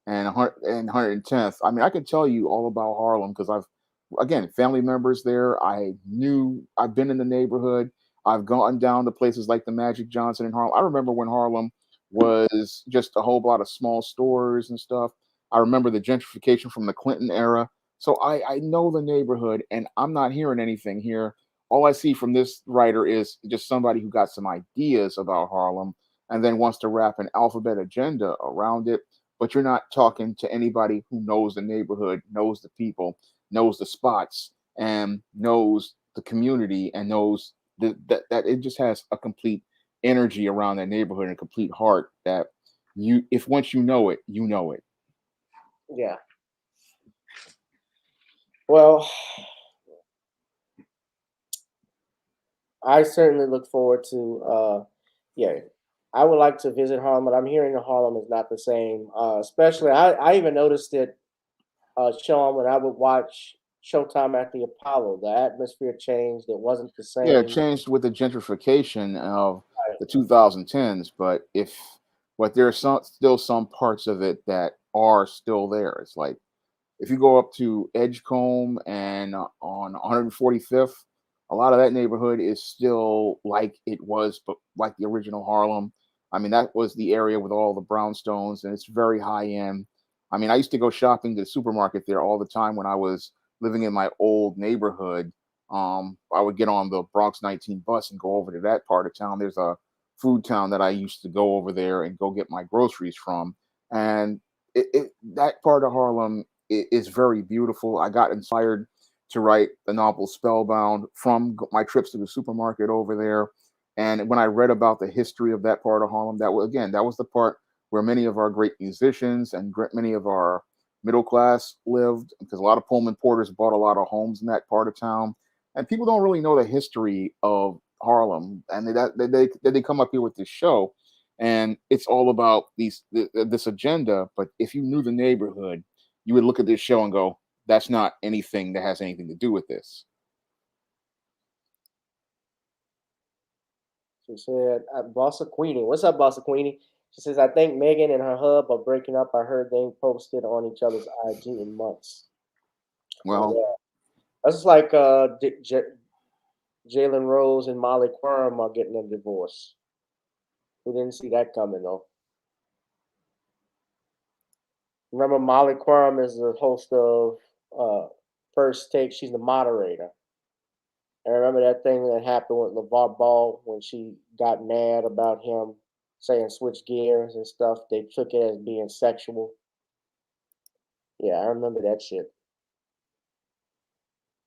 and 110th. I mean, I can tell you all about Harlem because again, family members there. I've been in the neighborhood. I've gone down to places like the Magic Johnson in Harlem. I remember when Harlem was just a whole lot of small stores and stuff. I remember the gentrification from the Clinton era. So I know the neighborhood, and I'm not hearing anything here. All I see from this writer is just somebody who got some ideas about Harlem and then wants to wrap an alphabet agenda around it. But you're not talking to anybody who knows the neighborhood, knows the people, knows the spots, and knows the community, and knows that it just has a complete energy around that neighborhood and a complete heart that if once you know it, you know it. yeah. Well, I certainly look forward to. Yeah, I would like to visit Harlem, but I'm hearing that Harlem is not the same. Especially, I even noticed it, Sean, when I would watch Showtime at the Apollo. The atmosphere changed. It wasn't the Yeah, it same. changed with the gentrification of Right. the 2010s, but there are still some parts of it that are still there. It's like if you go up to Edgecombe and on 145th, a lot of that neighborhood is still like it was, but like the original Harlem. I mean, that was the area with all the brownstones, and it's very high end. I mean, I used to go shopping to the supermarket there all the time when I was living in my old neighborhood. I would get on the Bronx 19 bus and go over to that part of town. There's a food town that I used to go over there and go get my groceries from, and that part of Harlem is very beautiful. I got inspired to write the novel Spellbound from my trips to the supermarket over there. And when I read about the history of that part of Harlem, that was the part where many of our great musicians and many of our middle class lived, because a lot of Pullman porters bought a lot of homes in that part of town. And people don't really know the history of Harlem, and they come up here with this show, and it's all about this agenda. But if you knew the neighborhood, you would look at this show and go, "That's not anything that has anything to do with this." She said, Bossa Queenie. What's up, Bossa Queenie? She says, I think Megan and her hub are breaking up. I heard they ain't posted on each other's IG in months. Well, Yeah. That's like Jalen Rose and Molly Quorum are getting a divorce. We didn't see that coming, though. Remember, Molly Quorum is the host of First Take. She's the moderator. And remember that thing that happened with LeVar Ball when she got mad about him saying switch gears and stuff? They took it as being sexual. Yeah, I remember that shit.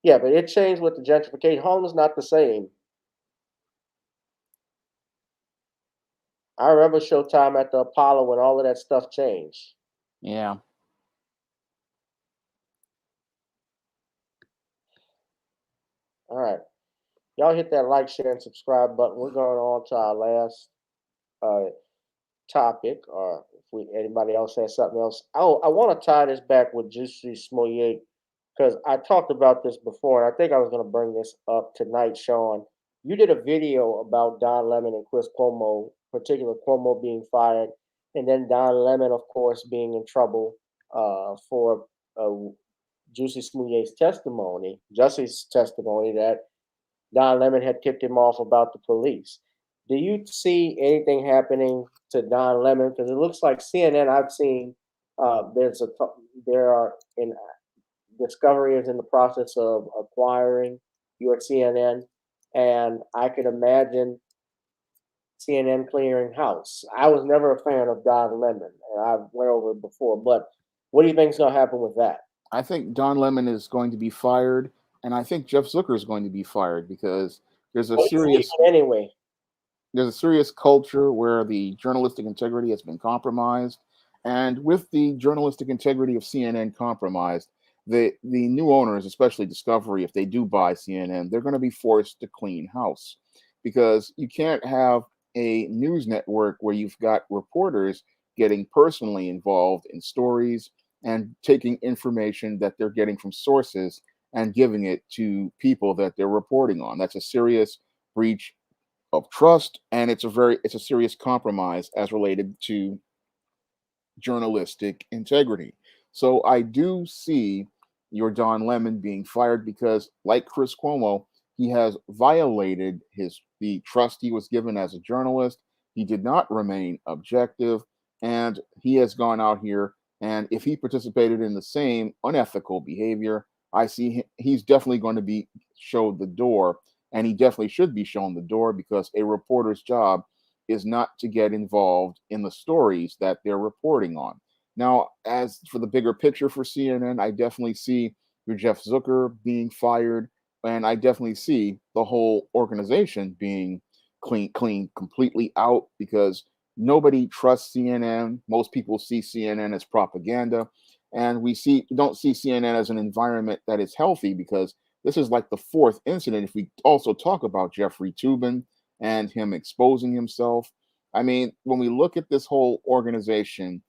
Yeah, but it changed with the gentrification. Harlem's not the same. I remember Showtime at the Apollo when all of that stuff changed. yeah. All right. Y'all hit that like, share, and subscribe button. We're going on to our last topic, or if anybody else has something else. Oh, I want to tie this back with Jussie Smollett, because I talked about this before, and I think I was going to bring this up tonight, Sean. You did a video about Don Lemon and Chris Cuomo, particularly Cuomo being fired, and then Don Lemon, of course, being in trouble for Jussie Smollett's testimony, Jussie's testimony that Don Lemon had tipped him off about the police. Do you see anything happening to Don Lemon? Because it looks like CNN. I've seen Discovery is in the process of acquiring your CNN, and I could imagine CNN clearing house. I was never a fan of Don Lemon, and I've went over it before. But what do you think is going to happen with that? I think Don Lemon is going to be fired, and I think Jeff Zucker is going to be fired, because there's a serious anyway. There's a serious culture where the journalistic integrity has been compromised, and with the journalistic integrity of CNN compromised, the new owners, especially Discovery, if they do buy CNN, they're going to be forced to clean house, because you can't have a news network where you've got reporters getting personally involved in stories and taking information that they're getting from sources and giving it to people that they're reporting on. That's a serious breach of trust, and it's a serious compromise as related to journalistic integrity. So I do see your Don Lemon being fired, because, like Chris Cuomo, he has violated the trust he was given as a journalist. He did not remain objective, and he has gone out here, and if he participated in the same unethical behavior, I see he's definitely going to be showed the door, and he definitely should be shown the door, because a reporter's job is not to get involved in the stories that they're reporting on. Now, as for the bigger picture for CNN, I definitely see your Jeff Zucker being fired, and I definitely see the whole organization being clean completely out, because nobody trusts CNN. Most people see CNN as propaganda, and we don't see CNN as an environment that is healthy, because this is like the fourth incident. If we also talk about Jeffrey Toobin and him exposing himself, I mean, when we look at this whole organization,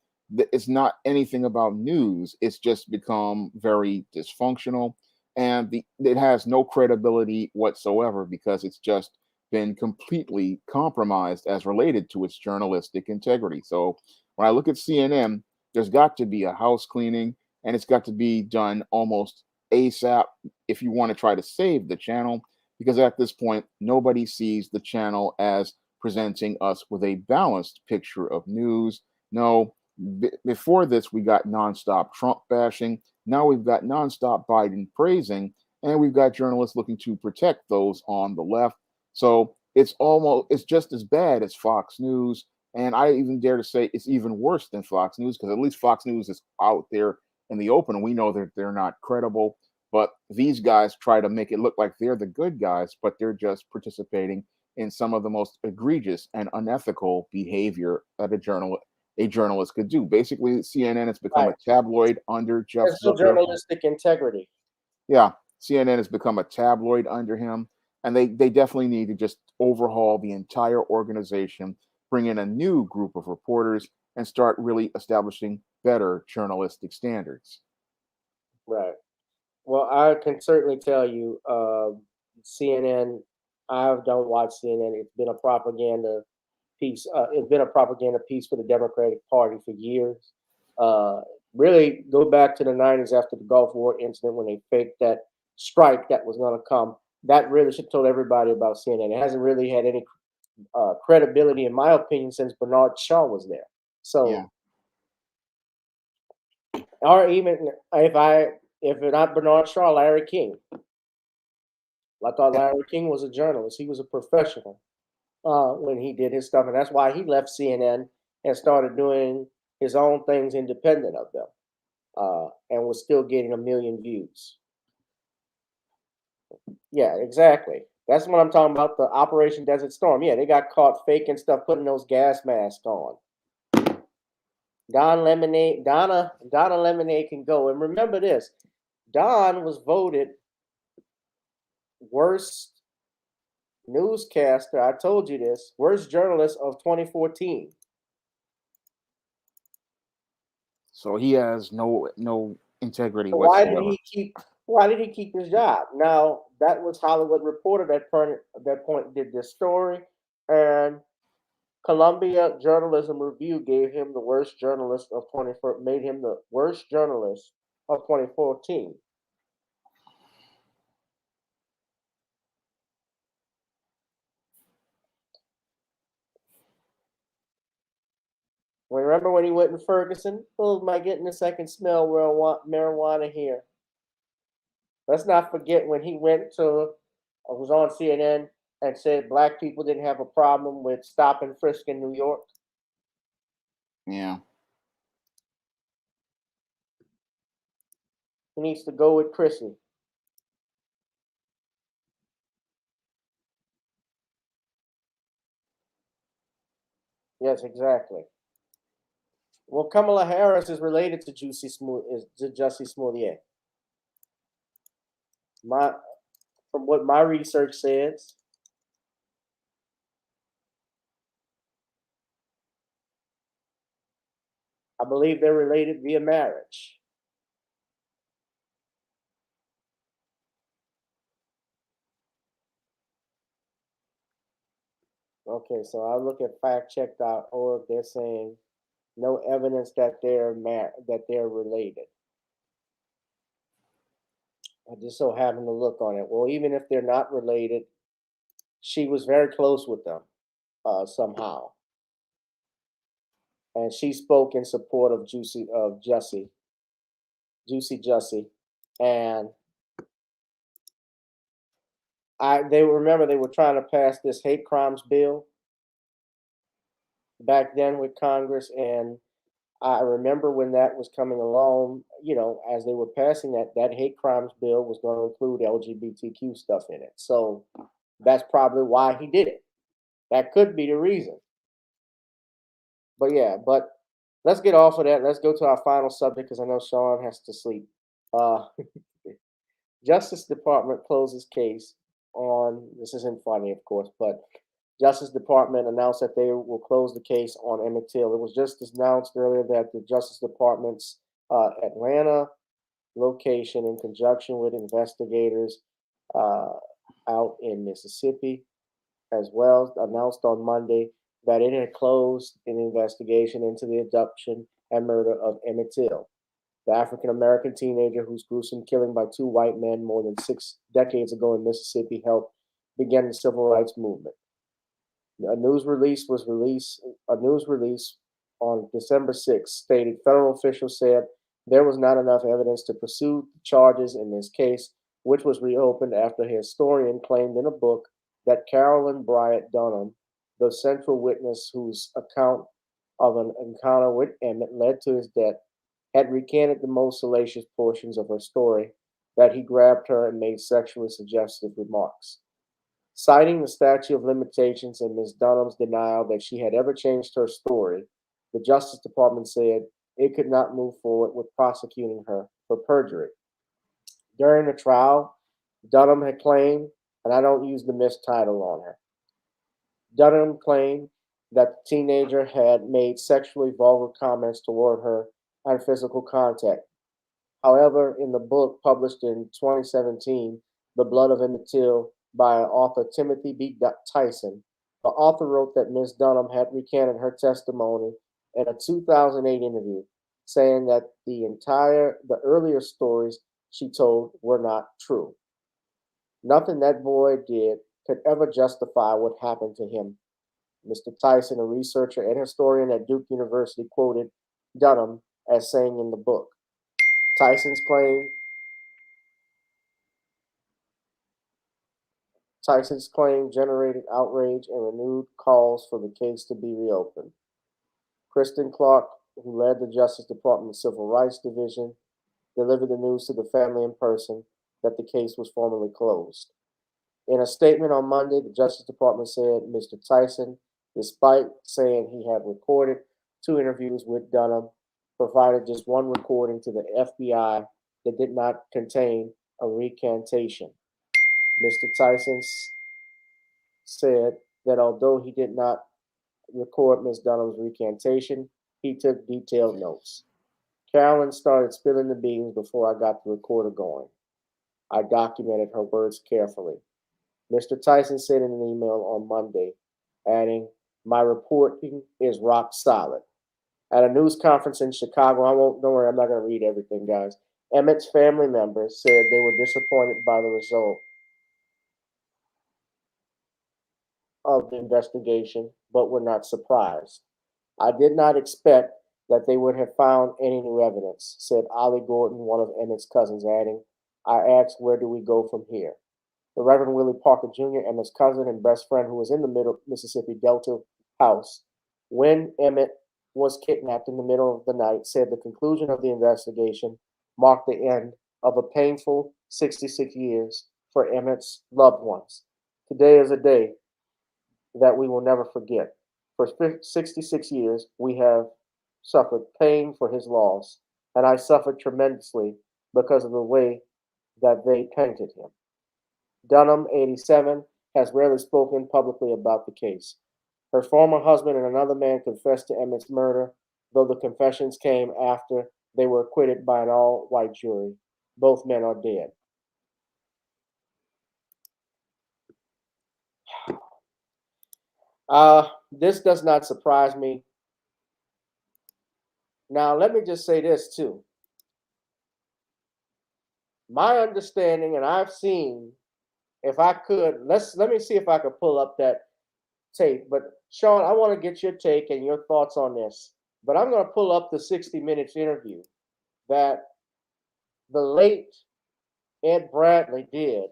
it's not anything about news. It's just become very dysfunctional, and it has no credibility whatsoever, because it's just been completely compromised as related to its journalistic integrity. So when I look at CNN, there's got to be a house cleaning, and it's got to be done almost ASAP if you want to try to save the channel, because at this point, nobody sees the channel as presenting us with a balanced picture of news. No, before this, we got nonstop Trump bashing. Now we've got nonstop Biden praising, and we've got journalists looking to protect those on the left. So it's just as bad as Fox News. And I even dare to say it's even worse than Fox News, because at least Fox News is out there in the open, we know that they're not credible. But these guys try to make it look like they're the good guys, but they're just participating in some of the most egregious and unethical behavior that a journalist could do. Basically, CNN has become Right. a tabloid under Jeff There's no Zucker. journalistic integrity. Yeah, CNN has become a tabloid under him, and they definitely need to just overhaul the entire organization, bring in a new group of reporters, and start really establishing better journalistic standards. Right. Well, I can certainly tell you, CNN. I don't watch CNN. It's been a propaganda piece. It's been a propaganda piece for the Democratic Party for years. Really, go back to the '90s after the Gulf War incident when they faked that strike that was going to come. That really should have told everybody about CNN. It hasn't really had any credibility, in my opinion, since Bernard Shaw was there. So, Yeah. or even if not Bernard Shaw, Larry King. I thought Larry King was a journalist. He was a professional when he did his stuff, and that's why he left CNN and started doing his own things independent of them, and was still getting 1 million views. Yeah, exactly. That's what I'm talking about. The Operation Desert Storm. Yeah, they got caught faking stuff, putting those gas masks on. Donna Lemonade can go. And remember this: Don was voted worst newscaster. I told you this. Worst journalist of 2014. So he has no integrity So whatsoever. why did he keep his job? Now that was Hollywood Reporter at that point did this story, and Columbia Journalism Review gave him the worst journalist of 2014, made him the worst journalist of 2014. Remember when he went in Ferguson? Oh, am I getting the second smell marijuana here? Let's not forget when he was on CNN and said black people didn't have a problem with stop and frisk in New York. Yeah. He needs to go with Chrissy. Yes, exactly. Well, Kamala Harris is related to Jussie Smollett. From what my research says, I believe they're related via marriage. Okay, so I look at factcheck.org. They're saying no evidence that they're related. I just so happen to look on it. Well, even if they're not related, she was very close with them somehow, and she spoke in support of Jussie, and they were trying to pass this hate crimes bill back then with Congress, and I remember when that was coming along, as they were passing that hate crimes bill was going to include LGBTQ stuff in it. So that's probably why he did it. That could be the reason. But yeah, let's get off of that. Let's go to our final subject because I know Shawn has to sleep. Justice Department closes case on, this isn't funny, of course, but Justice Department announced that they will close the case on Emmett Till. It was just announced earlier that the Justice Department's Atlanta location, in conjunction with investigators out in Mississippi, as well, announced on Monday that it had closed an investigation into the abduction and murder of Emmett Till, the African-American teenager whose gruesome killing by two white men more than 6 decades ago in Mississippi helped begin the civil rights movement. A news release on December 6th stated federal officials said there was not enough evidence to pursue charges in this case, which was reopened after a historian claimed in a book that Carolyn Bryant Dunham, the central witness whose account of an encounter with Emmett led to his death, had recanted the most salacious portions of her story, that he grabbed her and made sexually suggestive remarks. Citing the statute of limitations and Ms. Dunham's denial that she had ever changed her story, the Justice Department said it could not move forward with prosecuting her for perjury. During the trial, Dunham had claimed, and I don't use the mistitle on her, Dunham claimed that the teenager had made sexually vulgar comments toward her and physical contact. However, in the book published in 2017, The Blood of Emmett Till, by author Timothy B. Tyson, the author wrote that Ms. Dunham had recanted her testimony in a 2008 interview, saying that the earlier stories she told were not true. Nothing that boy did could ever justify what happened to him. Mr. Tyson, a researcher and historian at Duke University, quoted Dunham as saying in the book, Tyson's claim generated outrage and renewed calls for the case to be reopened. Kristen Clark, who led the Justice Department Civil Rights Division, delivered the news to the family in person that the case was formally closed. In a statement on Monday, the Justice Department said Mr. Tyson, despite saying he had recorded 2 interviews with Dunham, provided just 1 recording to the FBI that did not contain a recantation. Mr. Tyson said that although he did not record Ms. Dunham's recantation, he took detailed notes. Carolyn started spilling the beans before I got the recorder going. I documented her words carefully. Mr. Tyson said in an email on Monday, adding, my reporting is rock solid. At a news conference in Chicago, don't worry, I'm not going to read everything, guys. Emmett's family members said they were disappointed by the result of the investigation, but were not surprised. I did not expect that they would have found any new evidence, said Ollie Gordon, one of Emmett's cousins, adding, I asked, where do we go from here? The Reverend Willie Parker Jr., Emmett's cousin and best friend, who was in the Middle Mississippi Delta house when Emmett was kidnapped in the middle of the night, said the conclusion of the investigation marked the end of a painful 66 years for Emmett's loved ones. Today is a day that we will never forget. For 66 years, we have suffered pain for his loss, and I suffered tremendously because of the way that they painted him. Dunham, 87, has rarely spoken publicly about the case. Her former husband and another man confessed to Emmett's murder, though the confessions came after they were acquitted by an all-white jury. Both men are dead. This does not surprise me. Now, let me just say this, too. My understanding, and I've seen, if I could, let me see if I could pull up that tape. But Shawn, I want to get your take and your thoughts on this. But I'm going to pull up the 60 Minutes interview that the late Ed Bradley did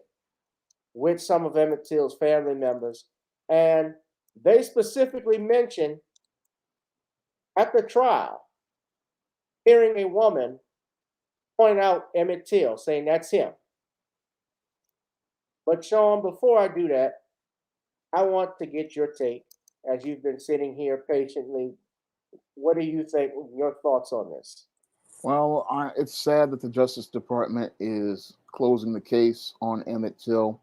with some of Emmett Till's family members. And they specifically mentioned at the trial, hearing a woman point out Emmett Till, saying that's him. But Shawn, before I do that, I want to get your take, as you've been sitting here patiently. What do you think? Your thoughts on this? Well, it's sad that the Justice Department is closing the case on Emmett Till,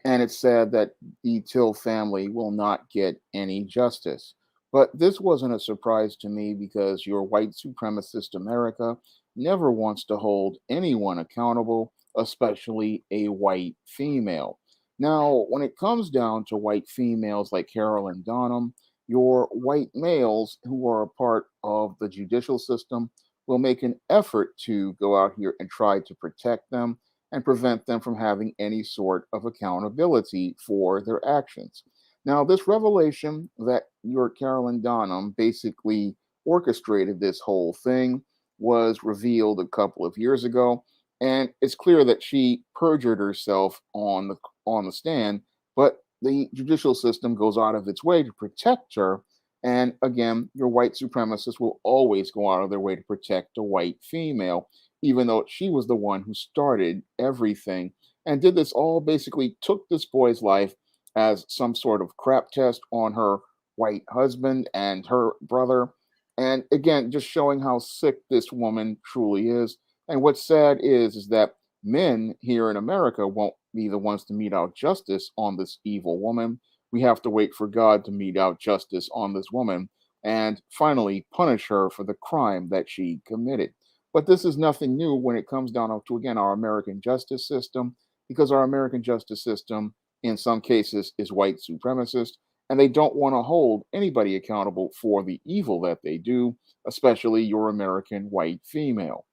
and it's sad that the Till family will not get any justice. But this wasn't a surprise to me because your white supremacist America never wants to hold anyone accountable, especially a white female. Now, when it comes down to white females like Carolyn Dunham, your white males who are a part of the judicial system will make an effort to go out here and try to protect them and prevent them from having any sort of accountability for their actions. Now, this revelation that your Carolyn Dunham basically orchestrated this whole thing was revealed a couple of years ago, and it's clear that she perjured herself on the stand, but the judicial system goes out of its way to protect her And again, your white supremacists will always go out of their way to protect a white female, even though she was the one who started everything and did this all basically took this boy's life as some sort of crap test on her white husband and her brother. And again, just showing how sick this woman truly is. And what's sad is that men here in America won't be the ones to mete out justice on this evil woman. We have to wait for God to mete out justice on this woman and finally punish her for the crime that she committed. But this is nothing new when it comes down to, again, our American justice system, because our American justice system, in some cases, is white supremacist, and they don't want to hold anybody accountable for the evil that they do, especially your American white female.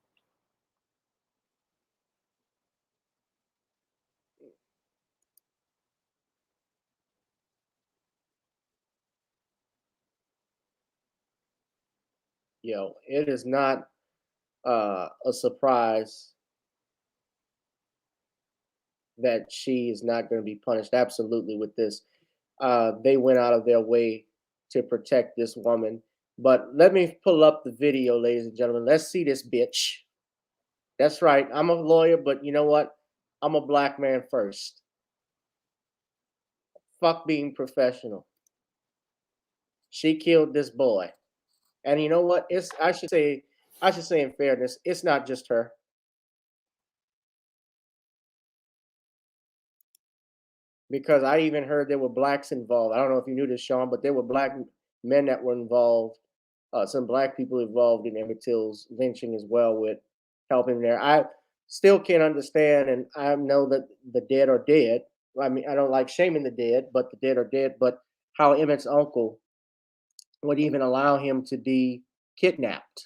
It is not a surprise that she is not going to be punished. Absolutely, with this, they went out of their way to protect this woman. But let me pull up the video, ladies and gentlemen. Let's see this bitch. That's right. I'm a lawyer, but you know what? I'm a black man first. Fuck being professional. She killed this boy. And you know what? I should say in fairness, it's not just her. Because I even heard there were blacks involved. I don't know if you knew this, Sean, but there were black men that were involved. Some black people involved in Emmett Till's lynching as well, with helping there. I still can't understand, and I know that the dead are dead. I mean, I don't like shaming the dead, but the dead are dead. But how Emmett's uncle would even allow him to be kidnapped?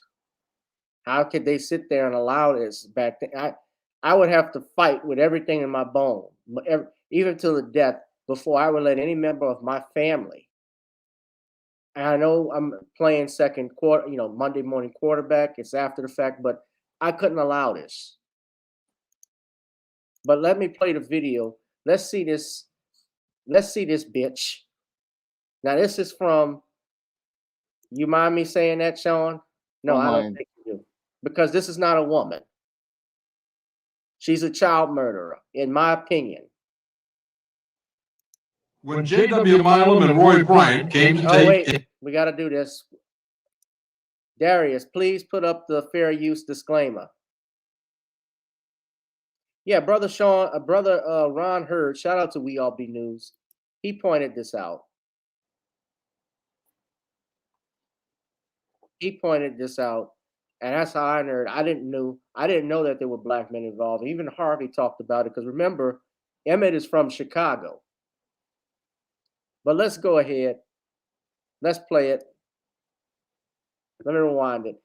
How could they sit there and allow this back then? I would have to fight with everything in my bone, even to the death, before I would let any member of my family. And I know I'm playing second quarter, Monday morning quarterback. It's after the fact, but I couldn't allow this. But let me play the video. Let's see this. Let's see this bitch. Now this is from. You mind me saying that, Sean? No, I don't think you do, because this is not a woman. She's a child murderer, in my opinion. When J.W. Milam and Roy Bryant came to wait, we got to do this. Darius, please put up the fair use disclaimer. Yeah, brother Sean, brother Ron Hurd, shout out to We All Be News. He pointed this out. He pointed this out, and that's how I heard. I didn't know that there were black men involved. Even Harvey talked about it, because remember, Emmett is from Chicago. But let's go ahead. Let's play it. Let me rewind it.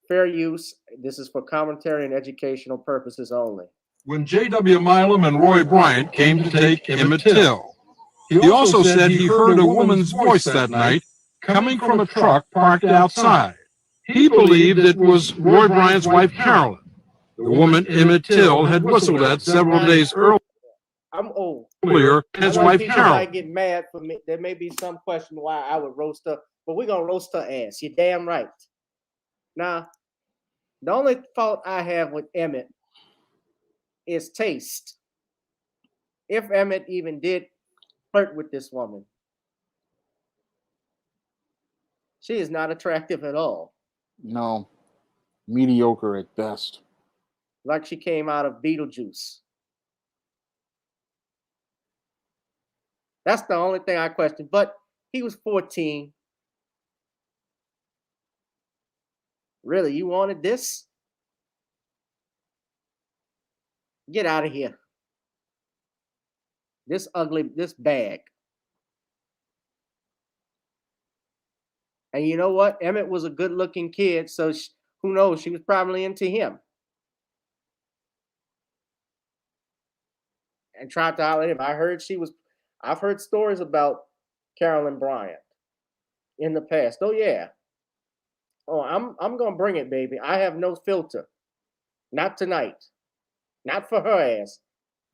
Fair use. This is for commentary and educational purposes only. When J.W. Milam and Roy Bryant came to take Emmett Till, he also said he heard a woman's voice that night coming from a truck parked outside. He believed it was Roy Bryant's wife, Carolyn, the woman Emmett Till had whistled at several days earlier. I'm old. His wife, Carolyn. Might get mad for me. There may be some question why I would roast her, but we're going to roast her ass. You're damn right. Now, the only fault I have with Emmett is taste. If Emmett even did flirt with this woman, she is not attractive at all. No, mediocre at best. Like she came out of Beetlejuice. That's the only thing I question. But he was 14. Really, you wanted this? Get out of here. This bag. And you know what? Emmett was a good-looking kid, so who knows? She was probably into him. And tried to holler at him. I've heard stories about Carolyn Bryant in the past. Oh, yeah. Oh, I'm going to bring it, baby. I have no filter. Not tonight. Not for her ass.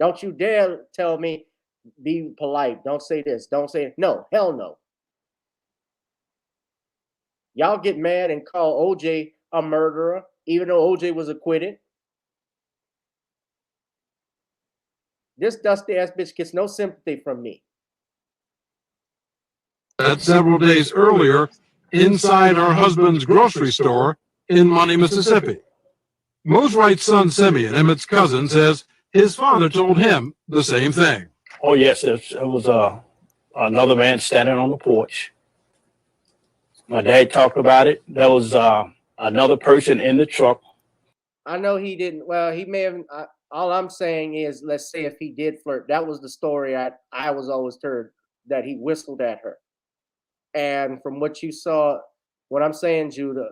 Don't you dare tell me, be polite. Don't say this. Don't say it. No, hell no. Y'all get mad and call OJ a murderer, even though OJ was acquitted. This dusty ass bitch gets no sympathy from me. That several days earlier inside her husband's grocery store in Money, Mississippi. Mo's Wright's son Simeon, Emmett's cousin, says his father told him the same thing. Oh, yes, it was another man standing on the porch. My dad talked about it. There was another person in the truck. I know he didn't. Well, he may have. All I'm saying is, let's say if he did flirt, that was the story I was always heard, that he whistled at her. And from what you saw, what I'm saying, Judah,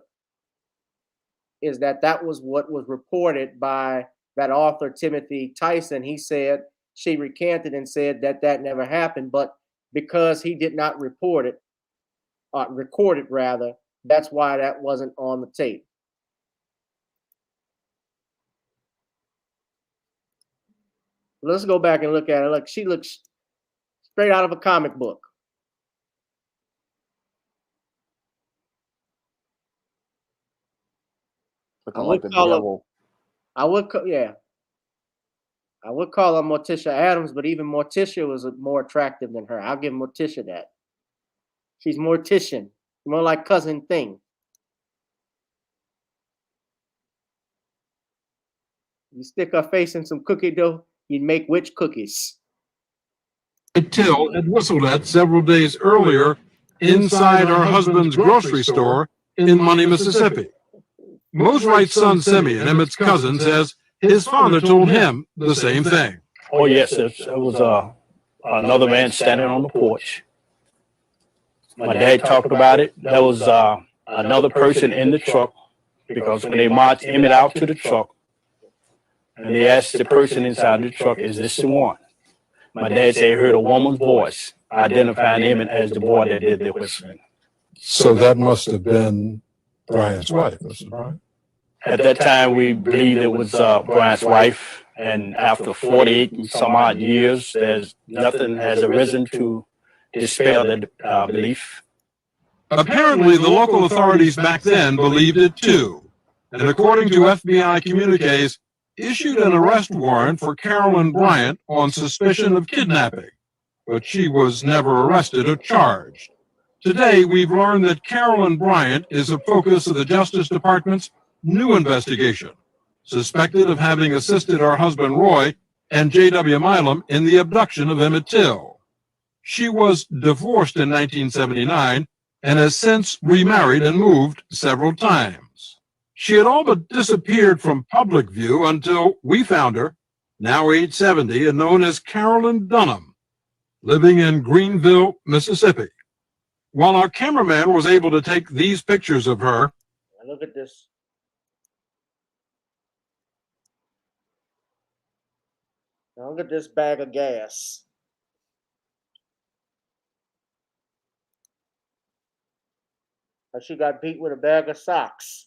is that was what was reported by that author, Timothy Tyson. He said she recanted and said that never happened, but because he did not record it rather, that's why that wasn't on the tape. Let's go back and look at her. Look, she looks straight out of a comic book. Looking like the devil. I would call her Morticia Adams, but even Morticia was more attractive than her. I'll give Morticia that. She's Mortician, more like Cousin Thing. You stick her face in some cookie dough, you'd make which cookies? Till had whistled at several days earlier inside her husband's grocery store in Money, Mississippi. Mo's Wright's son Simeon, Emmett's cousin, says his father told him the same thing. Oh, yes, it was another man standing on the porch. My dad talked about it. There was another person in the truck, because when they marched Emmett out to the truck, and they asked the person inside the truck, is this the one? My dad said he heard a woman's voice identifying Emmett as the boy that did the whistling. So that must have been Bryant's wife, Mr. Bryant? At that time, we believed it was Bryant's wife, and after 48 and some odd years, there's nothing has arisen to dispel that belief. Apparently, the local authorities back then believed it too, and according to FBI communiques, issued an arrest warrant for Carolyn Bryant on suspicion of kidnapping, but she was never arrested or charged. Today, we've learned that Carolyn Bryant is a focus of the Justice Department's new investigation, suspected of having assisted her husband Roy and J.W. Milam in the abduction of Emmett Till. She was divorced in 1979 and has since remarried and moved several times. She had all but disappeared from public view until we found her, now age 70 and known as Carolyn Dunham, living in Greenville, Mississippi. While our cameraman was able to take these pictures of her, look at this. Now look at this bag of gas. And she got beat with a bag of socks.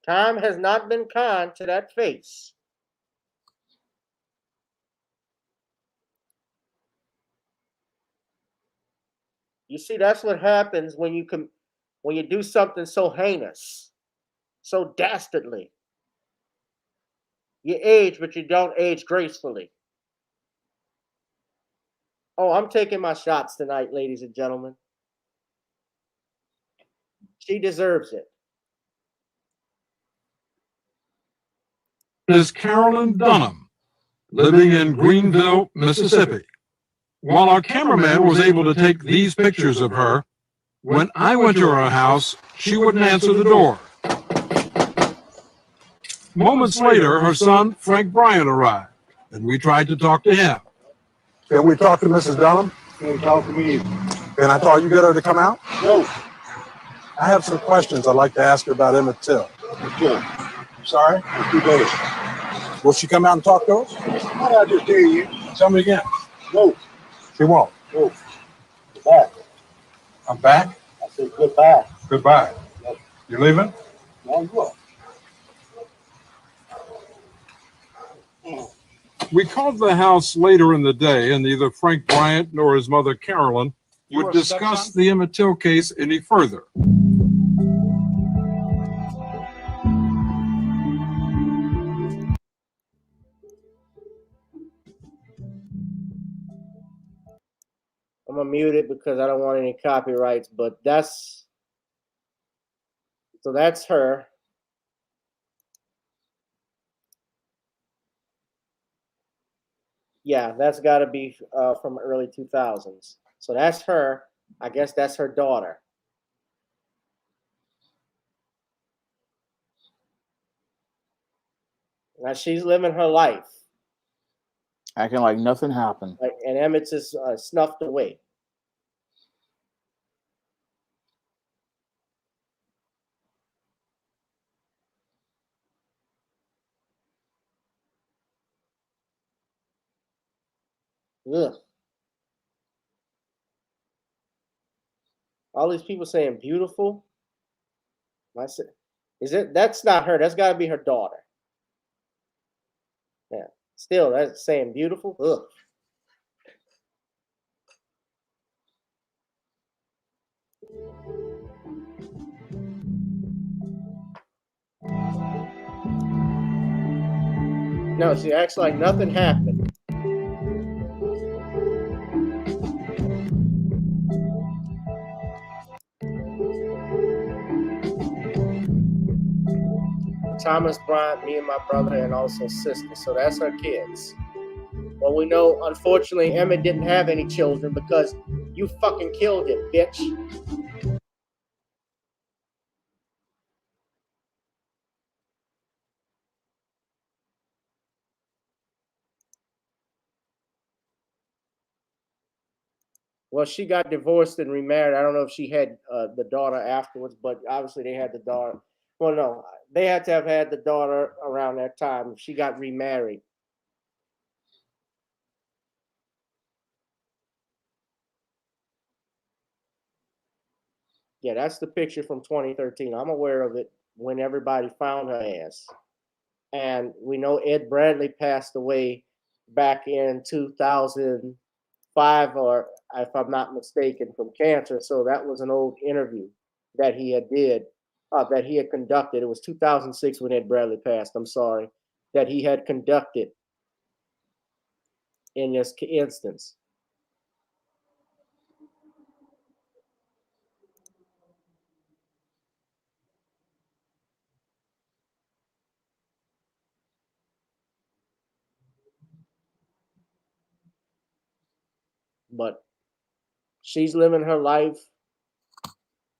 Time has not been kind to that face. You see, that's what happens when you do something so heinous, so dastardly. You age, but you don't age gracefully. Oh, I'm taking my shots tonight, ladies and gentlemen. She deserves it. is Carolyn Dunham, living in Greenville, Mississippi. While our cameraman was able to take these pictures of her, when I went to her house, she wouldn't answer the door. Moments later, her son, Frank Bryant, arrived, and we tried to talk to him. Can we talk to Mrs. Dunham? Can't talk to me. Can I thought you get her to come out? No. I have some questions I'd like to ask her about Emmett Till. Okay. Sorry? Too bad. Will she come out and talk to us? Why did I just tell you? Tell me again. No. She won't. No. Goodbye. I'm back? I said goodbye. Goodbye. You leaving? No, you are. We called the house later in the day, and neither Frank Bryant nor his mother Carolyn would discuss the Emmett Till case any further. I'm gonna mute it because I don't want any copyrights, but that's her. Yeah, that's got to be from early 2000s. So that's her. I guess that's her daughter. Now she's living her life. Acting like nothing happened. And Emmett's is snuffed away. Ugh. All these people saying beautiful. Is it? That's not her. That's got to be her daughter. Yeah. Still, that's saying beautiful. Ugh. No, she acts like nothing happened. Thomas Bryant, me and my brother, and also sister. So that's her kids. Well, we know, unfortunately, Emmett didn't have any children because you fucking killed him, bitch. Well, she got divorced and remarried. I don't know if she had the daughter afterwards, but obviously they had the daughter. Well, no, they had to have had the daughter around that time. She got remarried. Yeah, that's the picture from 2013. I'm aware of it when everybody found her ass. And we know Ed Bradley passed away back in 2005, or if I'm not mistaken, from cancer. So that was an old interview that he had conducted. It was 2006 when Ed Bradley passed. I'm sorry, that he had conducted in this instance. But she's living her life.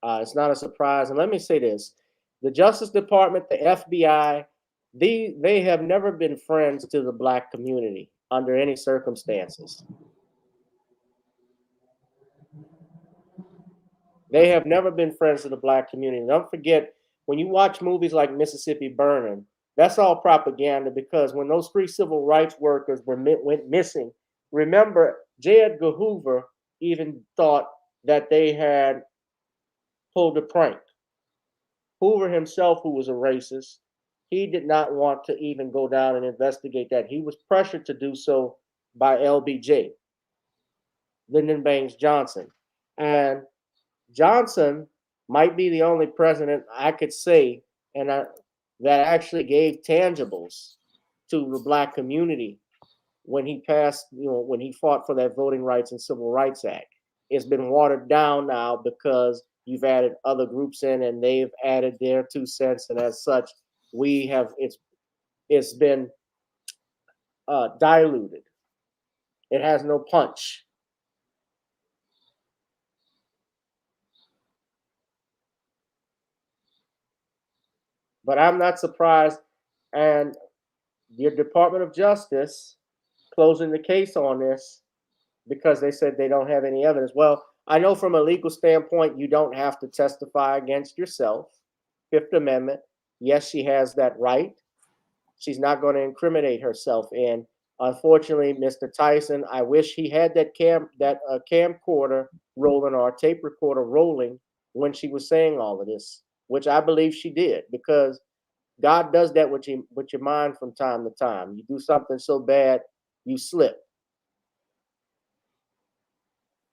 It's not a surprise. And let me say this. The Justice Department, the FBI, they have never been friends to the Black community under any circumstances. They have never been friends to the Black community. Don't forget, when you watch movies like Mississippi Burning, that's all propaganda, because when those 3 civil rights workers went missing, remember, J. Edgar Hoover even thought that they had pulled a prank. Hoover himself, who was a racist, he did not want to even go down and investigate that. He was pressured to do so by LBJ, Lyndon Baines Johnson. And Johnson might be the only president I could say that actually gave tangibles to the Black community when he passed, when he fought for that Voting Rights and Civil Rights Act. It's been watered down now because you've added other groups in and they've added their 2 cents. And as such, it's been diluted. It has no punch. But I'm not surprised. And your Department of Justice closing the case on this because they said they don't have any evidence. Well, I know from a legal standpoint, you don't have to testify against yourself. Fifth Amendment. Yes, she has that right. She's not going to incriminate herself. And unfortunately, Mr. Tyson, I wish he had that camcorder rolling or a tape recorder rolling when she was saying all of this, which I believe she did, because God does that with your mind from time to time. You do something so bad, you slip.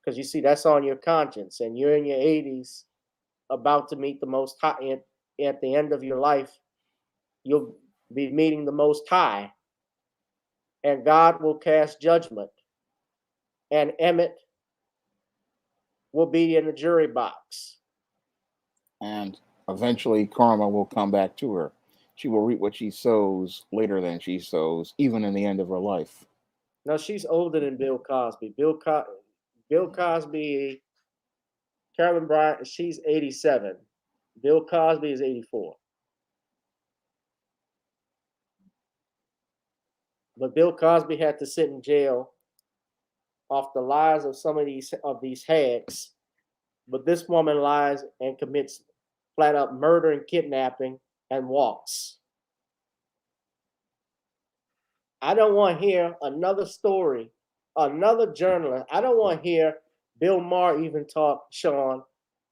Because you see, that's on your conscience, and you're in your 80s, about to meet the Most High. At the end of your life, you'll be meeting the Most High, and God will cast judgment, and Emmett will be in the jury box. And eventually karma will come back to her. She will reap what she sows later than she sows, even in the end of her life. No, she's older than Bill Cosby. Bill Cosby, Carolyn Bryant, she's 87. Bill Cosby is 84. But Bill Cosby had to sit in jail off the lies of some of these hags. But this woman lies and commits flat out murder and kidnapping and walks. I don't want to hear another story, another journalist. I don't want to hear Bill Maher even talk, Shawn,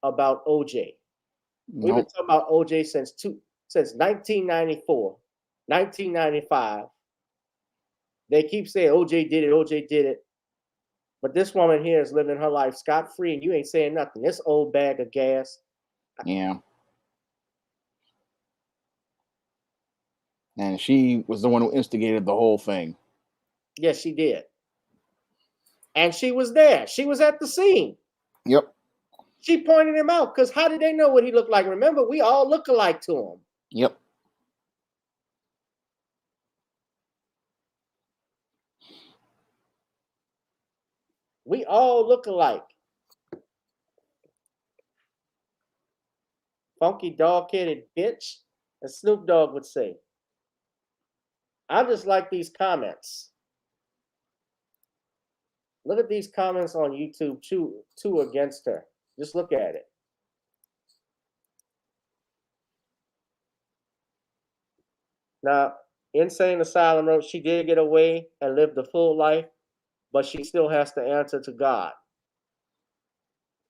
about OJ. We've been talking about OJ since 1994, 1995. They keep saying OJ did it. But this woman here is living her life scot-free, and you ain't saying nothing. This old bag of gas. Yeah. And she was the one who instigated the whole thing. Yes, she did. And she was there. She was at the scene. Yep. She pointed him out, because how did they know what he looked like? Remember, we all look alike to him. Yep. We all look alike. Funky dog-headed bitch, as Snoop Dogg would say. I just like these comments. Look at these comments on YouTube, two against her. Just look at it. Now, Insane Asylum wrote she did get away and lived a full life, but she still has to answer to God.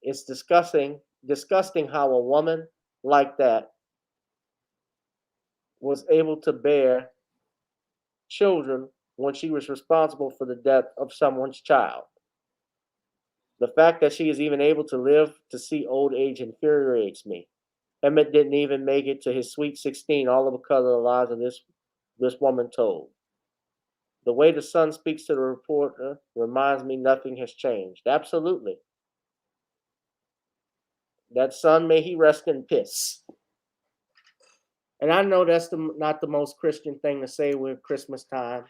It's disgusting how a woman like that was able to bear children when she was responsible for the death of someone's child. The fact that she is even able to live to see old age infuriates me. Emmett didn't even make it to his sweet 16, all because of the lies of this woman told. The way the Sun speaks to the reporter reminds me nothing has changed. Absolutely. That Sun, may he rest in piss. And I know that's not the most Christian thing to say with Christmas time.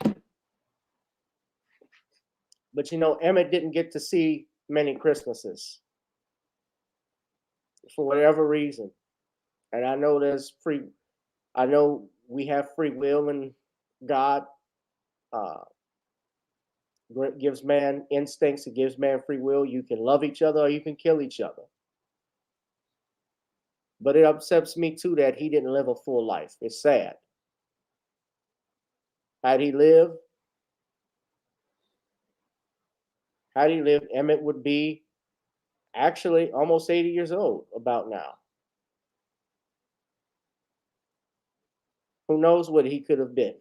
But you know, Emmett didn't get to see many Christmases for whatever reason. And I know I know we have free will, and God gives man instincts, He gives man free will. You can love each other or you can kill each other. But it upsets me too that he didn't live a full life. It's sad. Had he lived, Emmett would be actually almost 80 years old about now. Who knows what he could have been?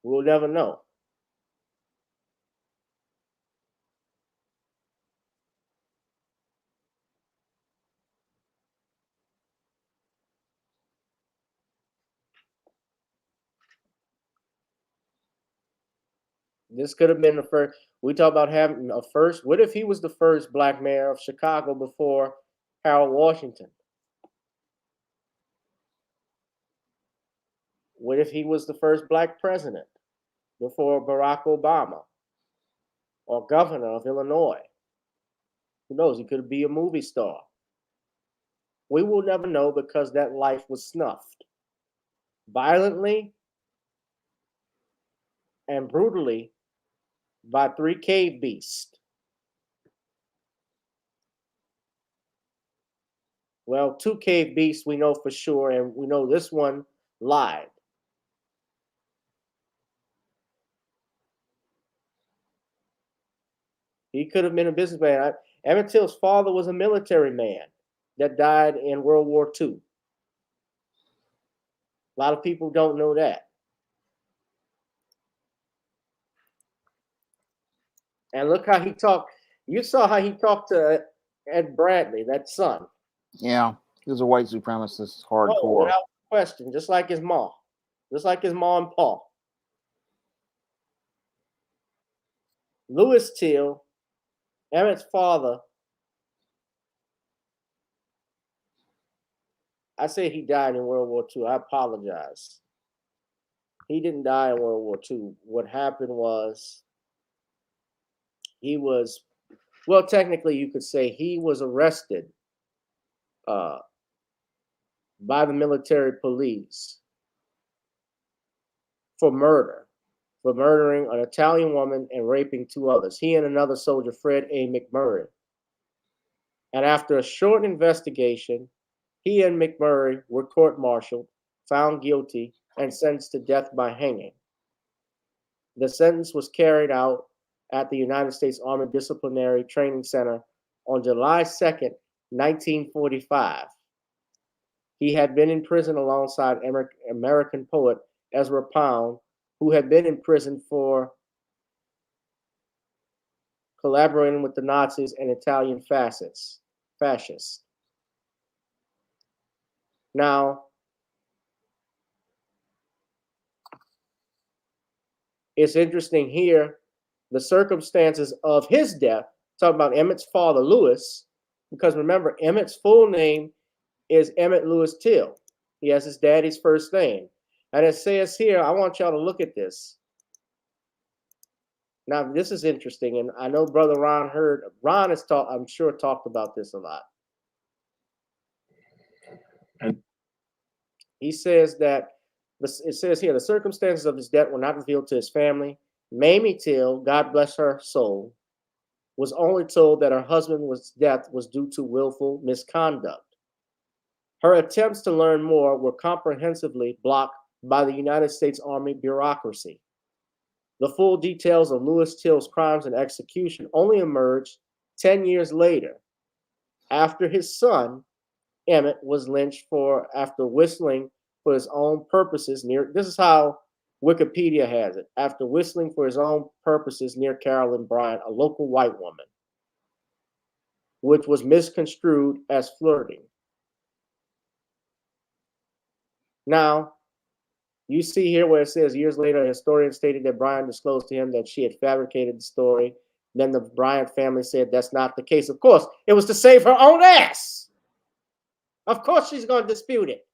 We'll never know. This could have been the first. We talk about having a first. What if he was the first black mayor of Chicago before Harold Washington? What if he was the first black president before Barack Obama, or governor of Illinois? Who knows? He could be a movie star. We will never know, because that life was snuffed violently and brutally by 3 cave beasts. Well, 2 cave beasts we know for sure, and we know this one lied. He could have been a businessman. Emmett Till's father was a military man that died in World War II. A lot of people don't know that. And look how he talked. You saw how he talked to Ed Bradley, that son. Yeah, he was a white supremacist, Oh, hardcore. without question, just like his mom. Just like his mom and pa. Louis Till, Emmett's father, I say he died in World War II. I apologize. He didn't die in World War II. What happened was he was, well, technically you could say he was arrested by the military police for murdering an Italian woman and raping 2 others. He and another soldier, Fred A. McMurray. And after a short investigation, he and McMurray were court-martialed, found guilty, and sentenced to death by hanging. The sentence was carried out at the United States Army Disciplinary Training Center on July 2nd, 1945. He had been in prison alongside American poet Ezra Pound, who had been in prison for collaborating with the Nazis and Italian fascists. Now, it's interesting here, the circumstances of his death, talking about Emmett's father, Louis, because remember, Emmett's full name is Emmett Louis Till. He has his daddy's first name. And it says here, I want y'all to look at this. Now, this is interesting, and I know Brother Ron has talked, I'm sure, talked about this a lot. And he says that, it says here, the circumstances of his death were not revealed to his family. Mamie Till, God bless her soul, was only told that her husband's death was due to willful misconduct. Her attempts to learn more were comprehensively blocked by the United States Army bureaucracy. The full details of Louis Till's crimes and execution only emerged 10 years later, after his son, Emmett, was lynched after whistling for his own purposes near, this is how Wikipedia has it, after whistling for his own purposes near Carolyn Bryant, a local white woman, which was misconstrued as flirting. Now, you see here where it says years later, a historian stated that Bryant disclosed to him that she had fabricated the story. Then the Bryant family said that's not the case. Of course, it was to save her own ass. Of course, she's going to dispute it.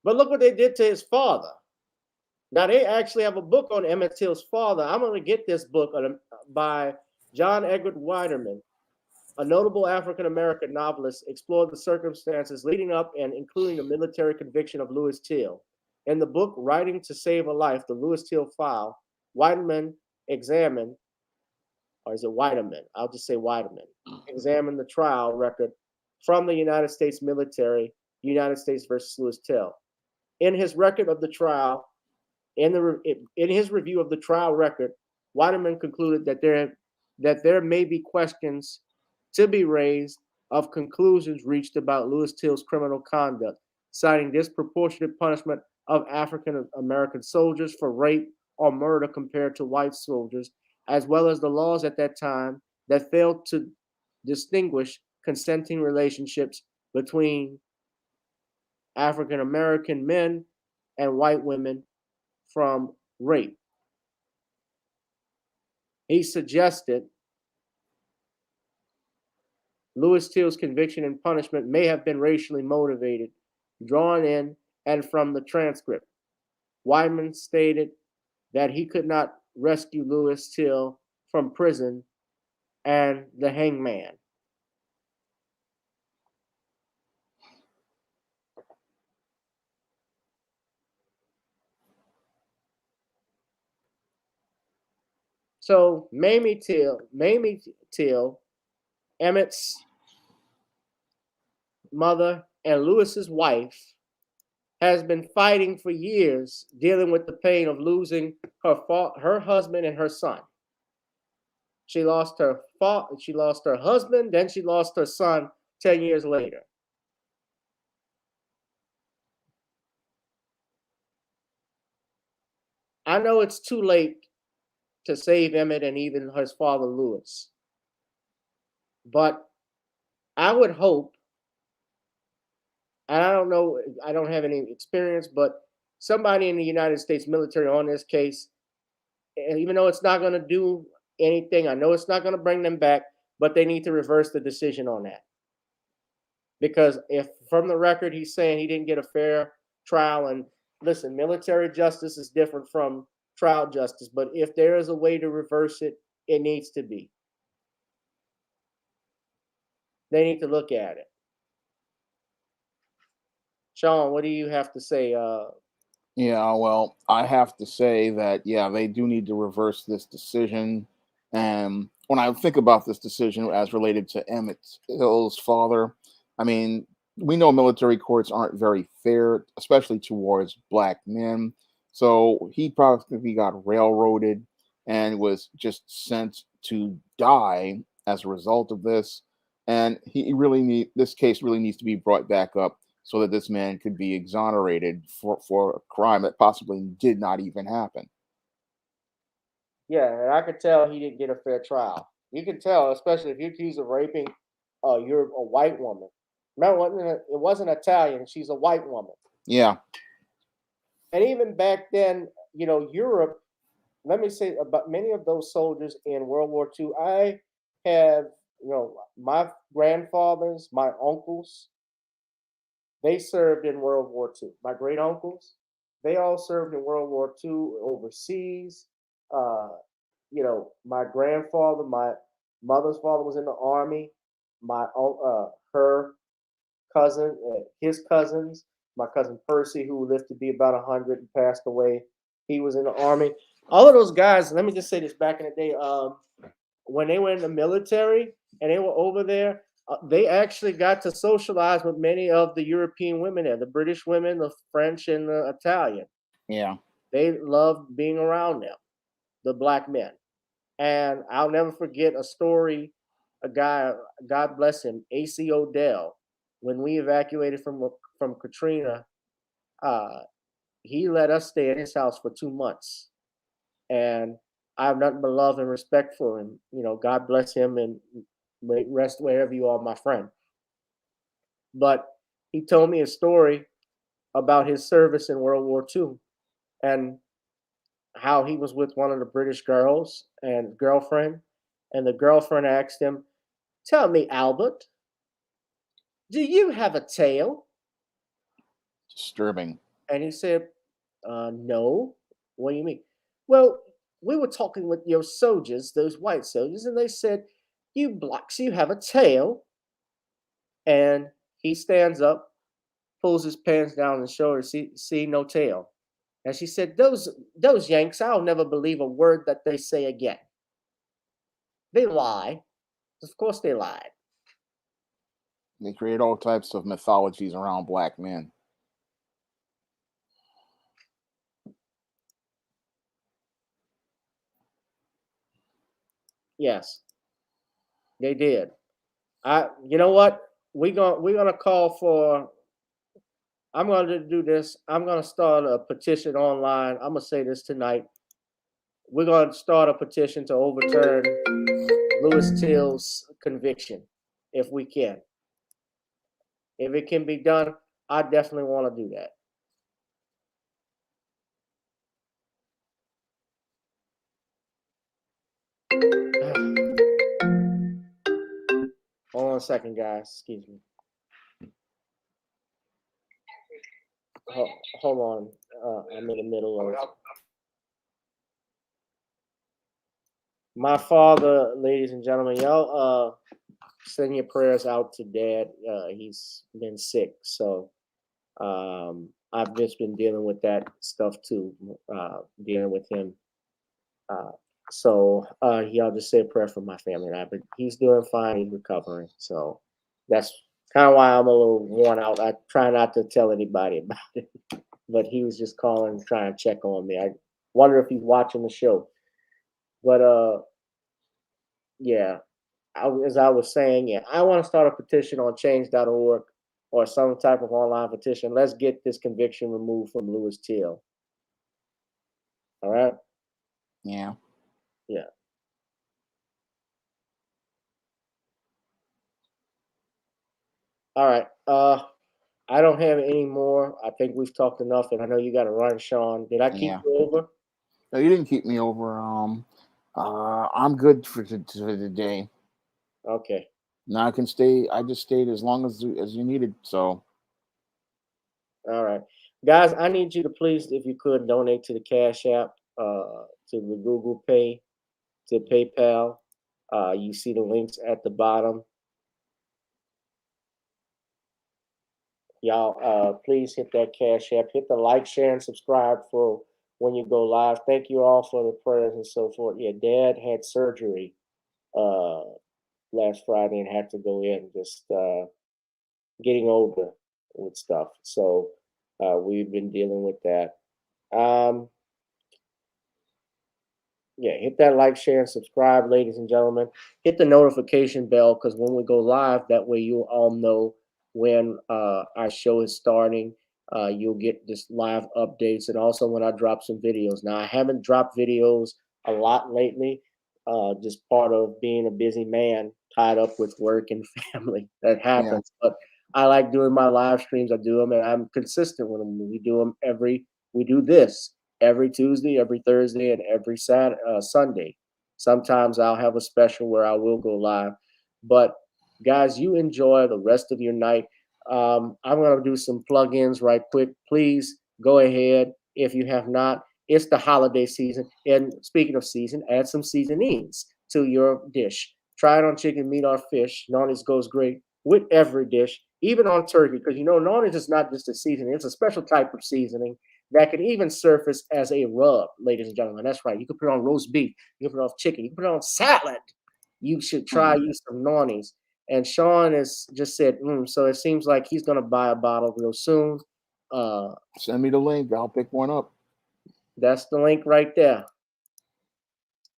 But look what they did to his father. Now, they actually have a book on Emmett Till's father. I'm going to get this book by John Edward Weiderman, a notable African-American novelist, explored the circumstances leading up and including the military conviction of Louis Till. In the book, Writing to Save a Life, the Louis Till File, Weiderman examined, or is it Weiderman? I'll just say Weiderman, examined the trial record from the United States military, United States versus Louis Till. In his record of the trial, in his review of the trial record, Weiderman concluded that there may be questions to be raised of conclusions reached about Louis Till's criminal conduct, citing disproportionate punishment of African American soldiers for rape or murder compared to white soldiers, as well as the laws at that time that failed to distinguish consenting relationships between African American men and white women from rape. He suggested Louis Till's conviction and punishment may have been racially motivated, drawn in and from the transcript. Weiderman stated that he could not rescue Louis Till from prison and the hangman. So Mamie Till, Emmett's mother and Louis's wife, has been fighting for years, dealing with the pain of losing her husband and her son. She lost her husband, then she lost her son 10 years later. I know it's too late to save Emmett and even his father Lewis, but I would hope, and I don't know, I don't have any experience, but somebody in the United States military on this case, and even though it's not going to do anything, I know it's not going to bring them back, but they need to reverse the decision on that. Because if from the record he's saying he didn't get a fair trial, and listen, military justice is different from trial justice, but if there is a way to reverse it, it needs to be. They need to look at it. Shawn, what do you have to say? Yeah, well, I have to say that, yeah, they do need to reverse this decision. And when I think about this decision as related to Emmett Till's father, I mean, we know military courts aren't very fair, especially towards black men. So he probably got railroaded and was just sent to die as a result of this. And this case really needs to be brought back up so that this man could be exonerated for a crime that possibly did not even happen. Yeah, and I could tell he didn't get a fair trial. You can tell, especially if you're accused of raping, you're a white woman. Remember, it wasn't Italian. She's a white woman. Yeah. And even back then, Europe, let me say about many of those soldiers in World War II, I have, my grandfathers, my uncles, they served in World War II. My great uncles, they all served in World War II overseas. My grandfather, my mother's father was in the army. Her cousin, his cousins, my cousin Percy, who lived to be about 100 and passed away, he was in the army. All of those guys, let me just say this, back in the day, when they were in the military and they were over there, they actually got to socialize with many of the European women there, the British women, the French, and the Italian. Yeah. They loved being around them, the black men. And I'll never forget a story, a guy, God bless him, A.C. Odell, when we evacuated from Katrina, he let us stay at his house for 2 months. And I have nothing but love and respect for him. God bless him and rest wherever you are, my friend. But he told me a story about his service in World War II and how he was with one of the British girls and girlfriend. And the girlfriend asked him, "Tell me, Albert, do you have a tail?" Disturbing. And he said, "No. What do you mean?" "Well, we were talking with your soldiers, those white soldiers, and they said, 'You blacks, you have a tail.'" And he stands up, pulls his pants down his shoulders, see no tail. And she said, those Yanks, I'll never believe a word that they say again. They lie. Of course they lied. They create all types of mythologies around black men. Yes, they did. You know what? We're gonna call for. I'm gonna do this. I'm gonna start a petition online. I'm gonna say this tonight. We're gonna start a petition to overturn Lewis Till's conviction, if we can. If it can be done, I definitely want to do that. Hold on a second, guys. Excuse me. Hold on. I'm in the middle of my father, ladies and gentlemen. Y'all send your prayers out to Dad. He's been sick, so I've just been dealing with that stuff too, dealing with him. So y'all just say a prayer for my family and I. But he's doing fine. He's recovering. So that's kind of why I'm a little worn out. I try not to tell anybody about it. But he was just calling, trying to check on me. I wonder if he's watching the show. But yeah, as I was saying, yeah, I want to start a petition on change.org or some type of online petition. Let's get this conviction removed from Lewis Till. All right. Yeah. Yeah. All right. I don't have any more. I think we've talked enough, and I know you got to run, Sean. Did I keep Yeah. you over? No, you didn't keep me over. I'm good for today. Okay. Now I can stay. I just stayed as long as you needed. So All right, guys. I need you to please, if you could, donate to the Cash App, to the Google Pay, to PayPal. You see the links at the bottom. Y'all, please hit that Cash App. Hit the like, share, and subscribe for when you go live. Thank you all for the prayers and so forth. Yeah, Dad had surgery uh, last Friday and had to go in. Just getting older with stuff. So we've been dealing with that. Um, yeah, hit that like, share, and subscribe, ladies and gentlemen. Hit the notification bell because when we go live, that way you'll all know when our show is starting. You'll get just live updates and also when I drop some videos. Now, I haven't dropped videos a lot lately, just part of being a busy man tied up with work and family. That yeah, happens. But I like doing my live streams. I do them and I'm consistent with them. We do this every Tuesday, every Thursday, and every Sunday. Sometimes I'll have a special where I will go live. But guys, you enjoy the rest of your night. I'm going to do some plugins right quick. Please go ahead if you have not. It's the holiday season. And speaking of season, add some seasonings to your dish. Try it on chicken, meat, or fish. Nonnies goes great with every dish, even on turkey, because you know, Nonnies is not just a seasoning, it's a special type of seasoning that can even surface as a rub, ladies and gentlemen. That's right. You can put it on roast beef, you can put it on chicken, you can put it on salad. You should try use some Nonnies. And Sean has just said, so it seems like he's going to buy a bottle real soon. Uh, send me the link. I'll pick one up. that's the link right there.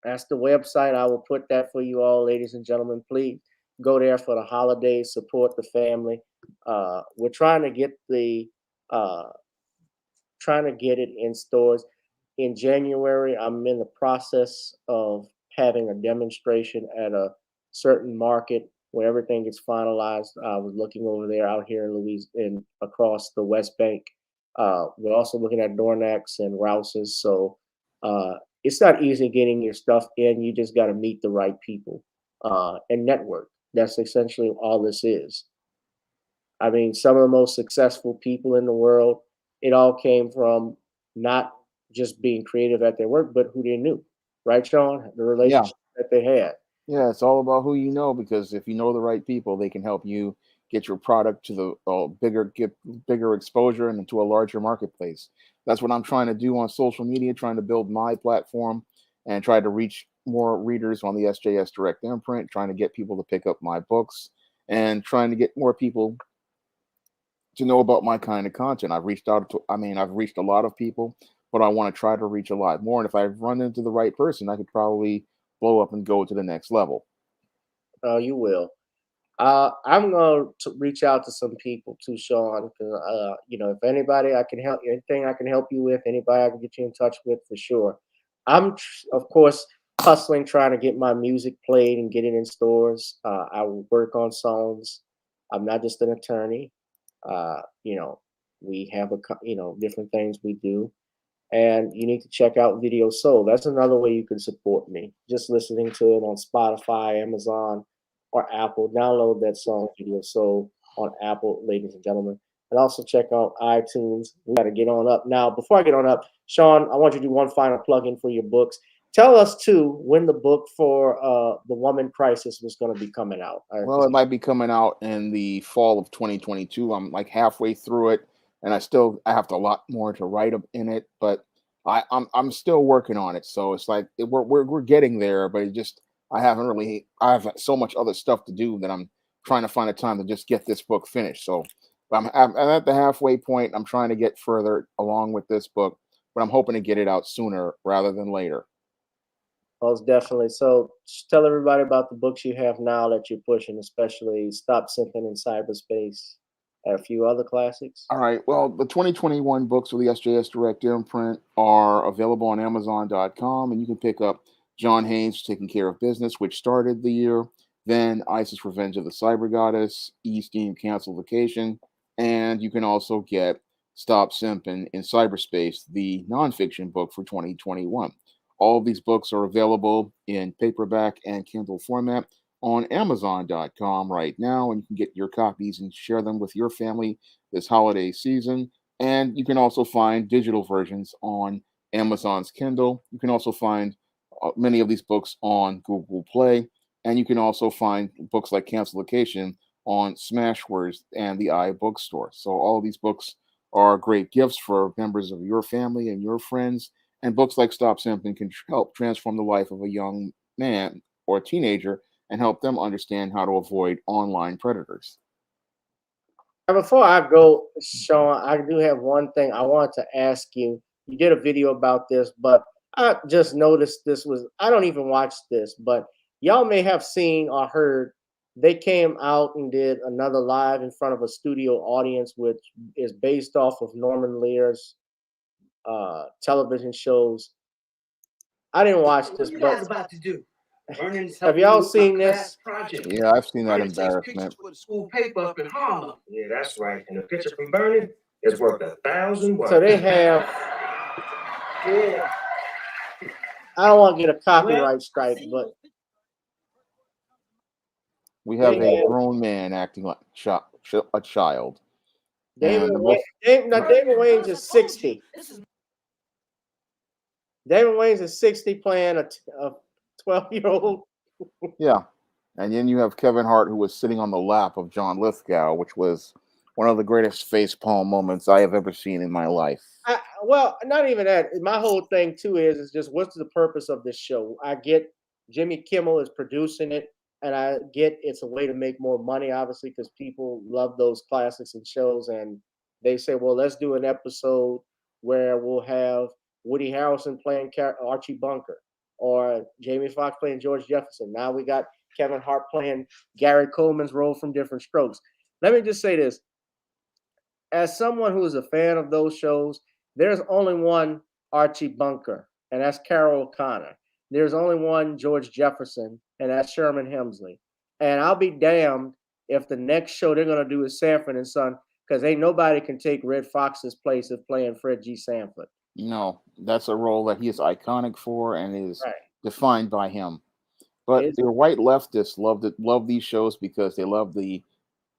That's the website. I will put that for you all, ladies and gentlemen. Please go there for the holidays, support the family. We're uh, trying to get it in stores. In January, I'm in the process of having a demonstration at a certain market where everything gets finalized. I was looking over there out here in Louisiana, across the West Bank. We're also looking at Dornax and Rouse's. So it's not easy getting your stuff in. You just got to meet the right people and network. That's essentially all this is. I mean, some of the most successful people in the world, it all came from not just being creative at their work, but who they knew. Right, Sean? The Yeah, relationship that they had. yeah. It's all about who you know because if you know the right people, they can help you get your product to the get bigger exposure and into a larger marketplace. That's what I'm trying to do on social media, trying to build my platform and try to reach more readers on the SJS Direct imprint, trying to get people to pick up my books and trying to get more people to know about my kind of content. I've reached a lot of people, but I want to try to reach a lot more. And if I run into the right person, I could probably blow up and go to the next level. Oh, you will. I'm going to reach out to some people too, Sean. 'Cause, if anybody I can help you, anything I can help you with, anybody I can get you in touch with for sure. Of course, hustling, trying to get my music played and get it in stores. I will work on songs. I'm not just an attorney. Uh, you know, we have different things we do. And you need to check out Video Soul. That's another way you can support me. Just listening to it on Spotify, Amazon, or Apple. Download that song Video Soul on Apple, ladies and gentlemen. And also check out iTunes. We got to get on up. Now, before I get on up, Sean, I want you to do one final plug-in for your books. Tell us, too, when the book for The Woman Crisis was going to be coming out. Well, it might be coming out in the fall of 2022. I'm like halfway through it, and I have a lot more to write in it, but I'm still working on it. So it's like we're getting there, but I have so much other stuff to do that I'm trying to find a time to just get this book finished. So I'm at the halfway point. I'm trying to get further along with this book, but I'm hoping to get it out sooner rather than later. Most definitely. So tell everybody about the books you have now that you're pushing, especially Stop Simping in Cyberspace. and a few other classics. All right. Well, the 2021 books of the SJS Direct imprint are available on Amazon.com, and you can pick up John Haynes' Taking Care of Business, which started the year, then ISIS Revenge of the Cyber Goddess, E-Steam Cancel Vacation, and you can also get Stop Simpin' in Cyberspace, the nonfiction book for 2021. All of these books are available in paperback and Kindle format on Amazon.com right now, and you can get your copies and share them with your family this holiday season. And you can also find digital versions on Amazon's Kindle. You can also find many of these books on Google Play, and you can also find books like Cancelication on Smashwords and the iBookstore. So all of these books are great gifts for members of your family and your friends. And books like Stop Simping can help transform the life of a young man or a teenager and help them understand how to avoid online predators. And before I go, Sean, I do have one thing I wanted to ask you. You did a video about this, but I just noticed this was, I don't even watch this, but y'all may have seen or heard they came out and did another live in front of a studio audience, which is based off of Norman Lear's television shows. I didn't watch this, but about to do? have y'all seen this? Yeah, I've seen that embarrassment. For the school paper up in Harlem. Yeah, that's right. And the picture from Bernie is worth 1,000 words. So they have, I don't want to get a copyright strike, but We have they a have grown man acting like a child. David And the Wayne. Now David Wayne's is 60. David Wayne's is 60 playing a 12-year-old. Yeah. And then you have Kevin Hart, who was sitting on the lap of John Lithgow, which was one of the greatest facepalm moments I have ever seen in my life. Well, not even that. My whole thing too is just what's the purpose of this show? I get Jimmy Kimmel is producing it, and I get it's a way to make more money, obviously, because people love those classics and shows, and they say, well, let's do an episode where we'll have Woody Harrelson playing Archie Bunker, or Jamie Foxx playing George Jefferson. Now we got Kevin Hart playing Gary Coleman's role from Different Strokes. Let me just say this. As someone who is a fan of those shows, there's only one Archie Bunker, and that's Carol O'Connor. There's only one George Jefferson, and that's Sherman Hemsley. And I'll be damned if the next show they're going to do is Sanford and Son, because ain't nobody can take Red Fox's place of playing Fred G. Sanford. No, that's a role that he is iconic for and is Right. defined by him. But the white leftists love these shows because they love the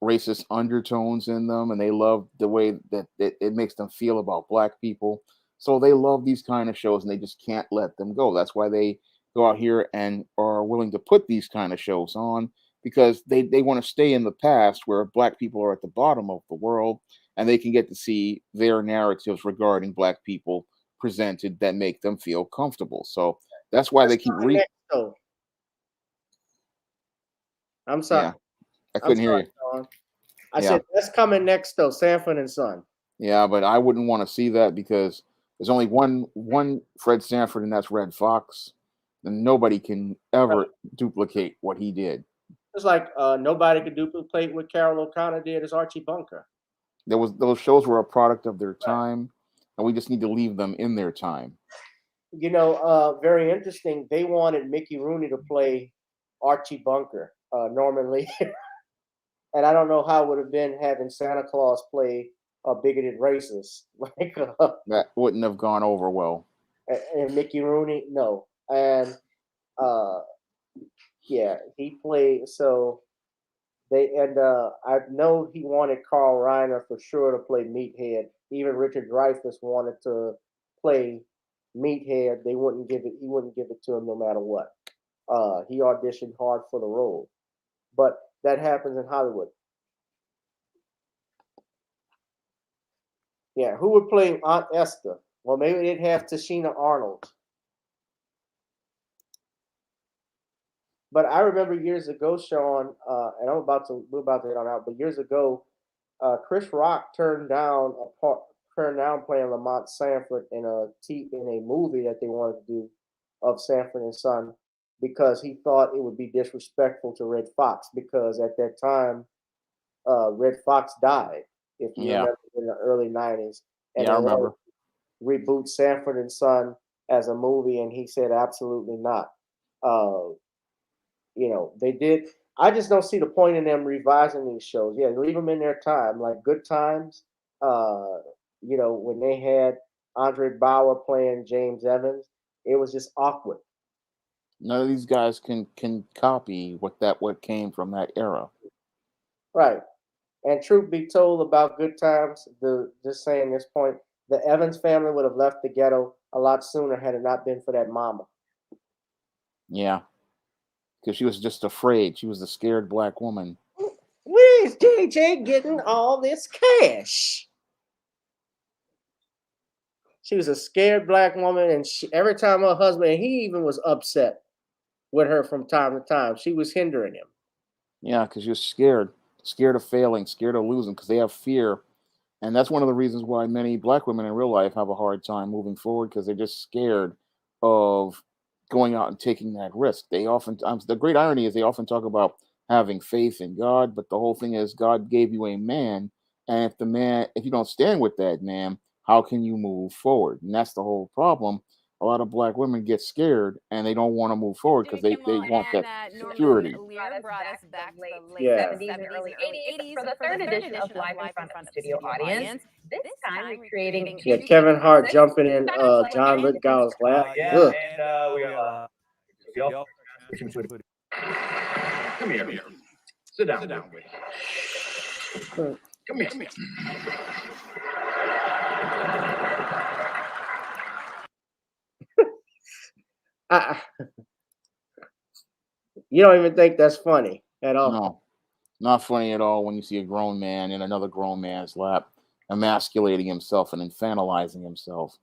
racist undertones in them, and they love the way that it makes them feel about black people. So they love these kind of shows, and they just can't let them go. That's why they go out here and are willing to put these kind of shows on, because they want to stay in the past where black people are at the bottom of the world, and they can get to see their narratives regarding black people presented that make them feel comfortable. So that's why they keep I'm sorry. Yeah, I couldn't hear you. Sean. I said that's coming next though, Sanford and Son. Yeah, but I wouldn't want to see that because there's only one Fred Sanford, and that's Red Fox, and nobody can ever duplicate what he did. It's like nobody could duplicate what Carol O'Connor did as Archie Bunker. Those shows were a product of their time, and we just need to leave them in their time. You know, very interesting. They wanted Mickey Rooney to play Archie Bunker, Norman Lear. And I don't know how it would have been having Santa Claus play a bigoted racist. Like that wouldn't have gone over well. And Mickey Rooney, no. And yeah, he played. So I know he wanted Carl Reiner for sure to play Meathead. Even Richard Dreyfuss wanted to play Meathead. He wouldn't give it to him no matter what. He auditioned hard for the role, but that happens in Hollywood. Yeah, who would play Aunt Esther? Well, maybe they'd have Tashina Arnold. But I remember years ago, Sean, and we're about to head on out. But years ago, Chris Rock turned down playing Lamont Sanford in a movie that they wanted to do of Sanford and Son, because he thought it would be disrespectful to Red Fox, because at that time, Red Fox died. if you Yeah. remember, in the early 90s. And Yeah, I they wanted remember. to reboot Sanford and Son as a movie, and he said absolutely not. You know, they did. I just don't see the point in them revising these shows. Yeah, leave them in their time, like Good Times. You know, when they had Andre Bauer playing James Evans, it was just awkward. None of these guys can copy what came from that era. Right. And truth be told about Good Times, just saying this point, the Evans family would have left the ghetto a lot sooner had it not been for that mama. Yeah, because she was just afraid. She was a scared black woman. Where's JJ getting all this cash? She was a scared black woman, and every time her husband, and he even was upset with her from time to time, she was hindering him. Yeah, because she was scared of failing, scared of losing, because they have fear. And that's one of the reasons why many black women in real life have a hard time moving forward, because they're just scared of going out and taking that risk. They often, the great irony is they often talk about having faith in God, but the whole thing is God gave you a man, and if you don't stand with that man, how can you move forward? And that's the whole problem. A lot of black women get scared and they don't want to move forward because they want that security. Brought us back to the late Yeah. 70s and early 80s for the third edition of Live in Front of Studio Audience. This time recreating Yeah, Kevin Hart jumping in John Lithgow's lap. Ugh. And we have come here. Sit down. Come here. You don't even think that's funny at all. No, not funny at all when you see a grown man in another grown man's lap, emasculating himself and infantilizing himself.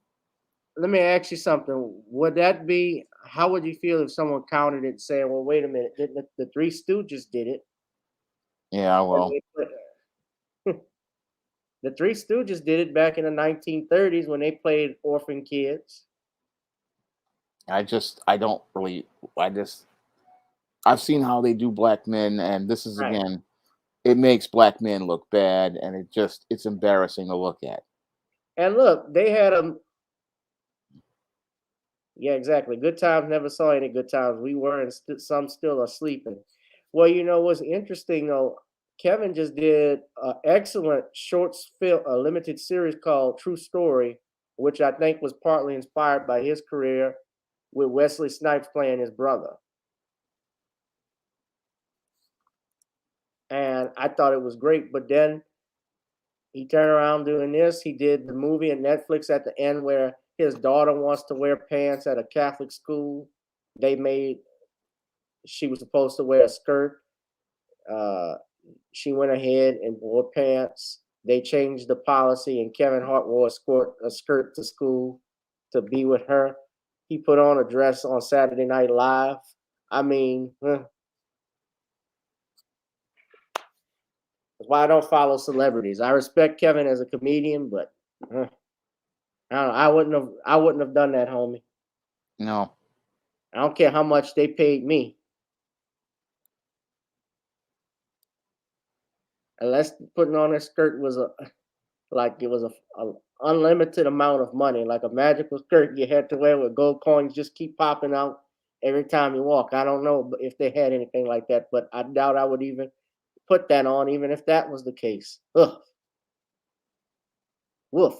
Let me ask you something. Would that be, how would you feel if someone countered it saying, well, wait a minute, the Three Stooges did it? Yeah, well, the Three Stooges did it back in the 1930s when they played orphan kids. I've seen how they do black men, and this is, Right. again, it makes black men look bad, and it's embarrassing to look at. And look, they had them. Yeah, exactly. Good Times never saw any good times. We were, and some still are sleeping. Well, you know what's interesting though? Kevin just did an excellent a limited series called True Story, which I think was partly inspired by his career with Wesley Snipes playing his brother. And I thought it was great, but then he turned around doing this. He did the movie at Netflix at the end where his daughter wants to wear pants at a Catholic school. She was supposed to wear a skirt. She went ahead and wore pants. They changed the policy, and Kevin Hart wore a skirt to school to be with her. He put on a dress on Saturday Night Live. I mean, that's why I don't follow celebrities. I respect Kevin as a comedian, but I don't know. I wouldn't have done that, homie. No. I don't care how much they paid me. Unless putting on a skirt was a unlimited amount of money, like a magical skirt you had to wear with gold coins just keep popping out every time you walk. I don't know if they had anything like that, but I doubt I would even put that on, even if that was the case. Ugh. Woof.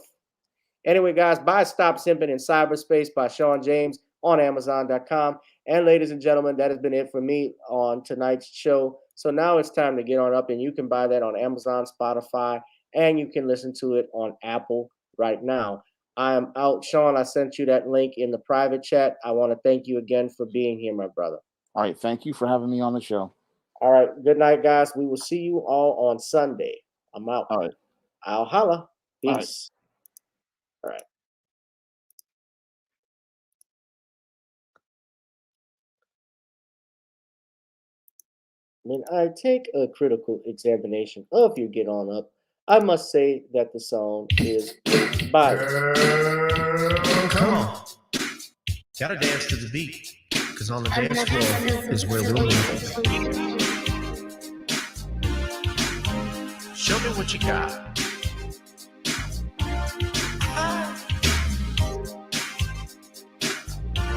Anyway, guys, buy Stop Simping in Cyberspace by Shawn James on Amazon.com. And ladies and gentlemen, that has been it for me on tonight's show. So now it's time to get on up, and you can buy that on Amazon, Spotify, and you can listen to it on Apple right now. I am out. Shawn, I sent you that link in the private chat. I want to thank you again for being here, my brother. All right. Thank you for having me on the show. All right. Good night, guys. We will see you all on Sunday. I'm out. All right. I'll holla. Peace. All right. When I take a critical examination of your Get On Up, I must say that the song is biased. Come on. Gotta dance to the beat, because on the dance floor is where we'll meet. Show me what you got.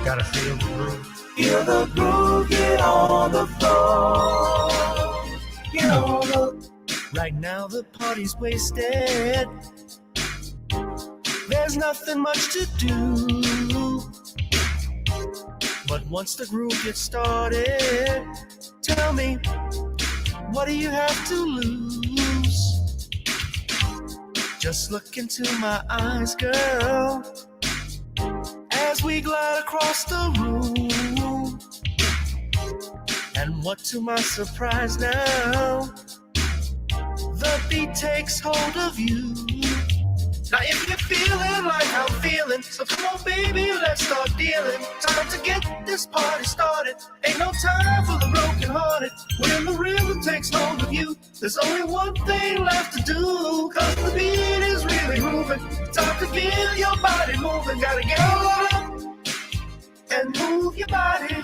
Gotta feel the groove. Feel the groove, get on the floor. Get on up. Right now the party's wasted. There's nothing much to do. But once the groove gets started, tell me, what do you have to lose? Just look into my eyes, girl, as we glide across the room. And what to my surprise now, the beat takes hold of you. Now if you're feeling like I'm feeling, so come on baby, let's start dealing. Time to get this party started. Ain't no time for the broken hearted. When the rhythm takes hold of you, there's only one thing left to do. Cause the beat is really moving. Time to get your body moving. Gotta get on up and move your body.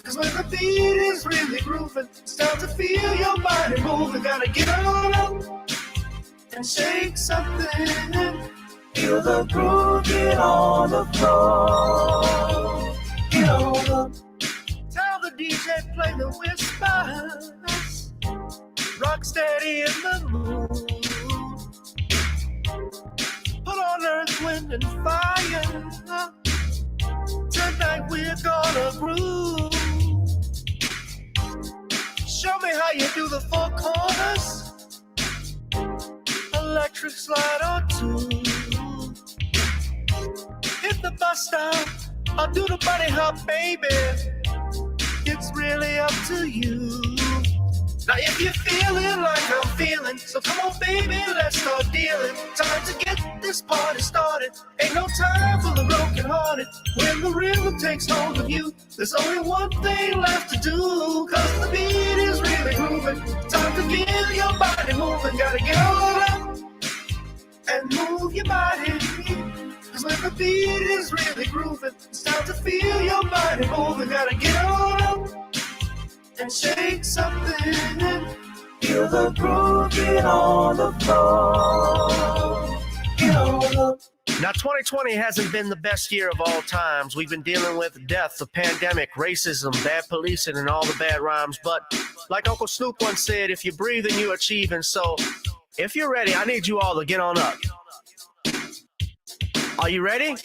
Cause when the beat is really grooving, it's time to feel your body moving. Gotta get on up and shake something. Feel the groove, get on the floor. Get on up. Tell the DJ play the whispers. Rock steady in the mood. Put on earth, wind, and fire. Tonight we're gonna groove. Show me how you do the four corners. Electric slide or two. Hit the bus stop, I'll do the bunny hop, baby. It's really up to you. Now if you're feeling like I'm feeling, so come on baby, let's start dealing. Time to get this party started. Ain't no time for the broken hearted. When the rhythm takes hold of you, there's only one thing left to do. Cause the beat is really grooving. Time to feel your body moving. Gotta get on up and move your body. Cause when the beat is really grooving, it's time to feel your body moving. Gotta get on up and shake something. Feel the groove, get on the floor. Get on up. Now 2020 hasn't been the best year of all times. We've been dealing with death, the pandemic, racism, bad policing, and all the bad rhymes. But like Uncle Snoop once said, if you're breathing, you're achieving. So if you're ready, I need you all to get on up. Are you ready?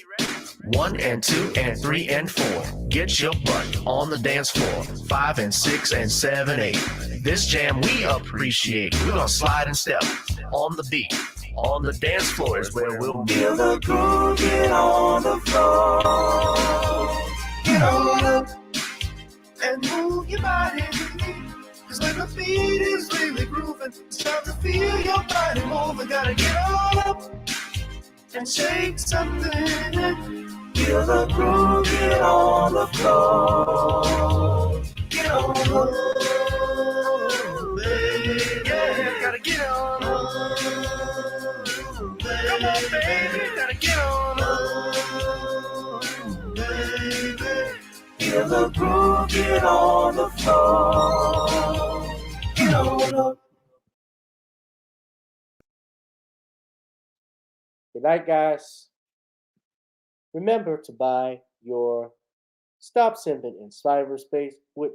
1 and 2 and 3 and 4. Get your butt on the dance floor. 5 and 6 and 7, 8. This jam we appreciate. We're gonna slide and step on the beat. On the dance floor is where we'll be. Feel the groove, get on the floor. Get on up and move your body. Cause when the beat is really grooving, it's time to feel your body moving. Gotta get on up and shake something. Feel the groove, get on the floor. Get on up. Baby, yeah, gotta get on up. Come on, baby, gotta get on up. Baby, feel the groove, get on the floor. Get on up. Good night, guys. Remember to buy your Stop Simping in Cyberspace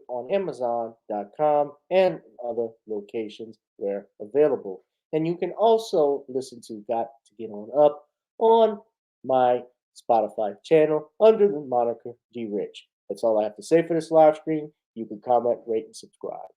on Amazon.com and other locations where available. And you can also listen to Got to Get On Up on my Spotify channel under the moniker D Rich. That's all I have to say for this live stream. You can comment, rate, and subscribe.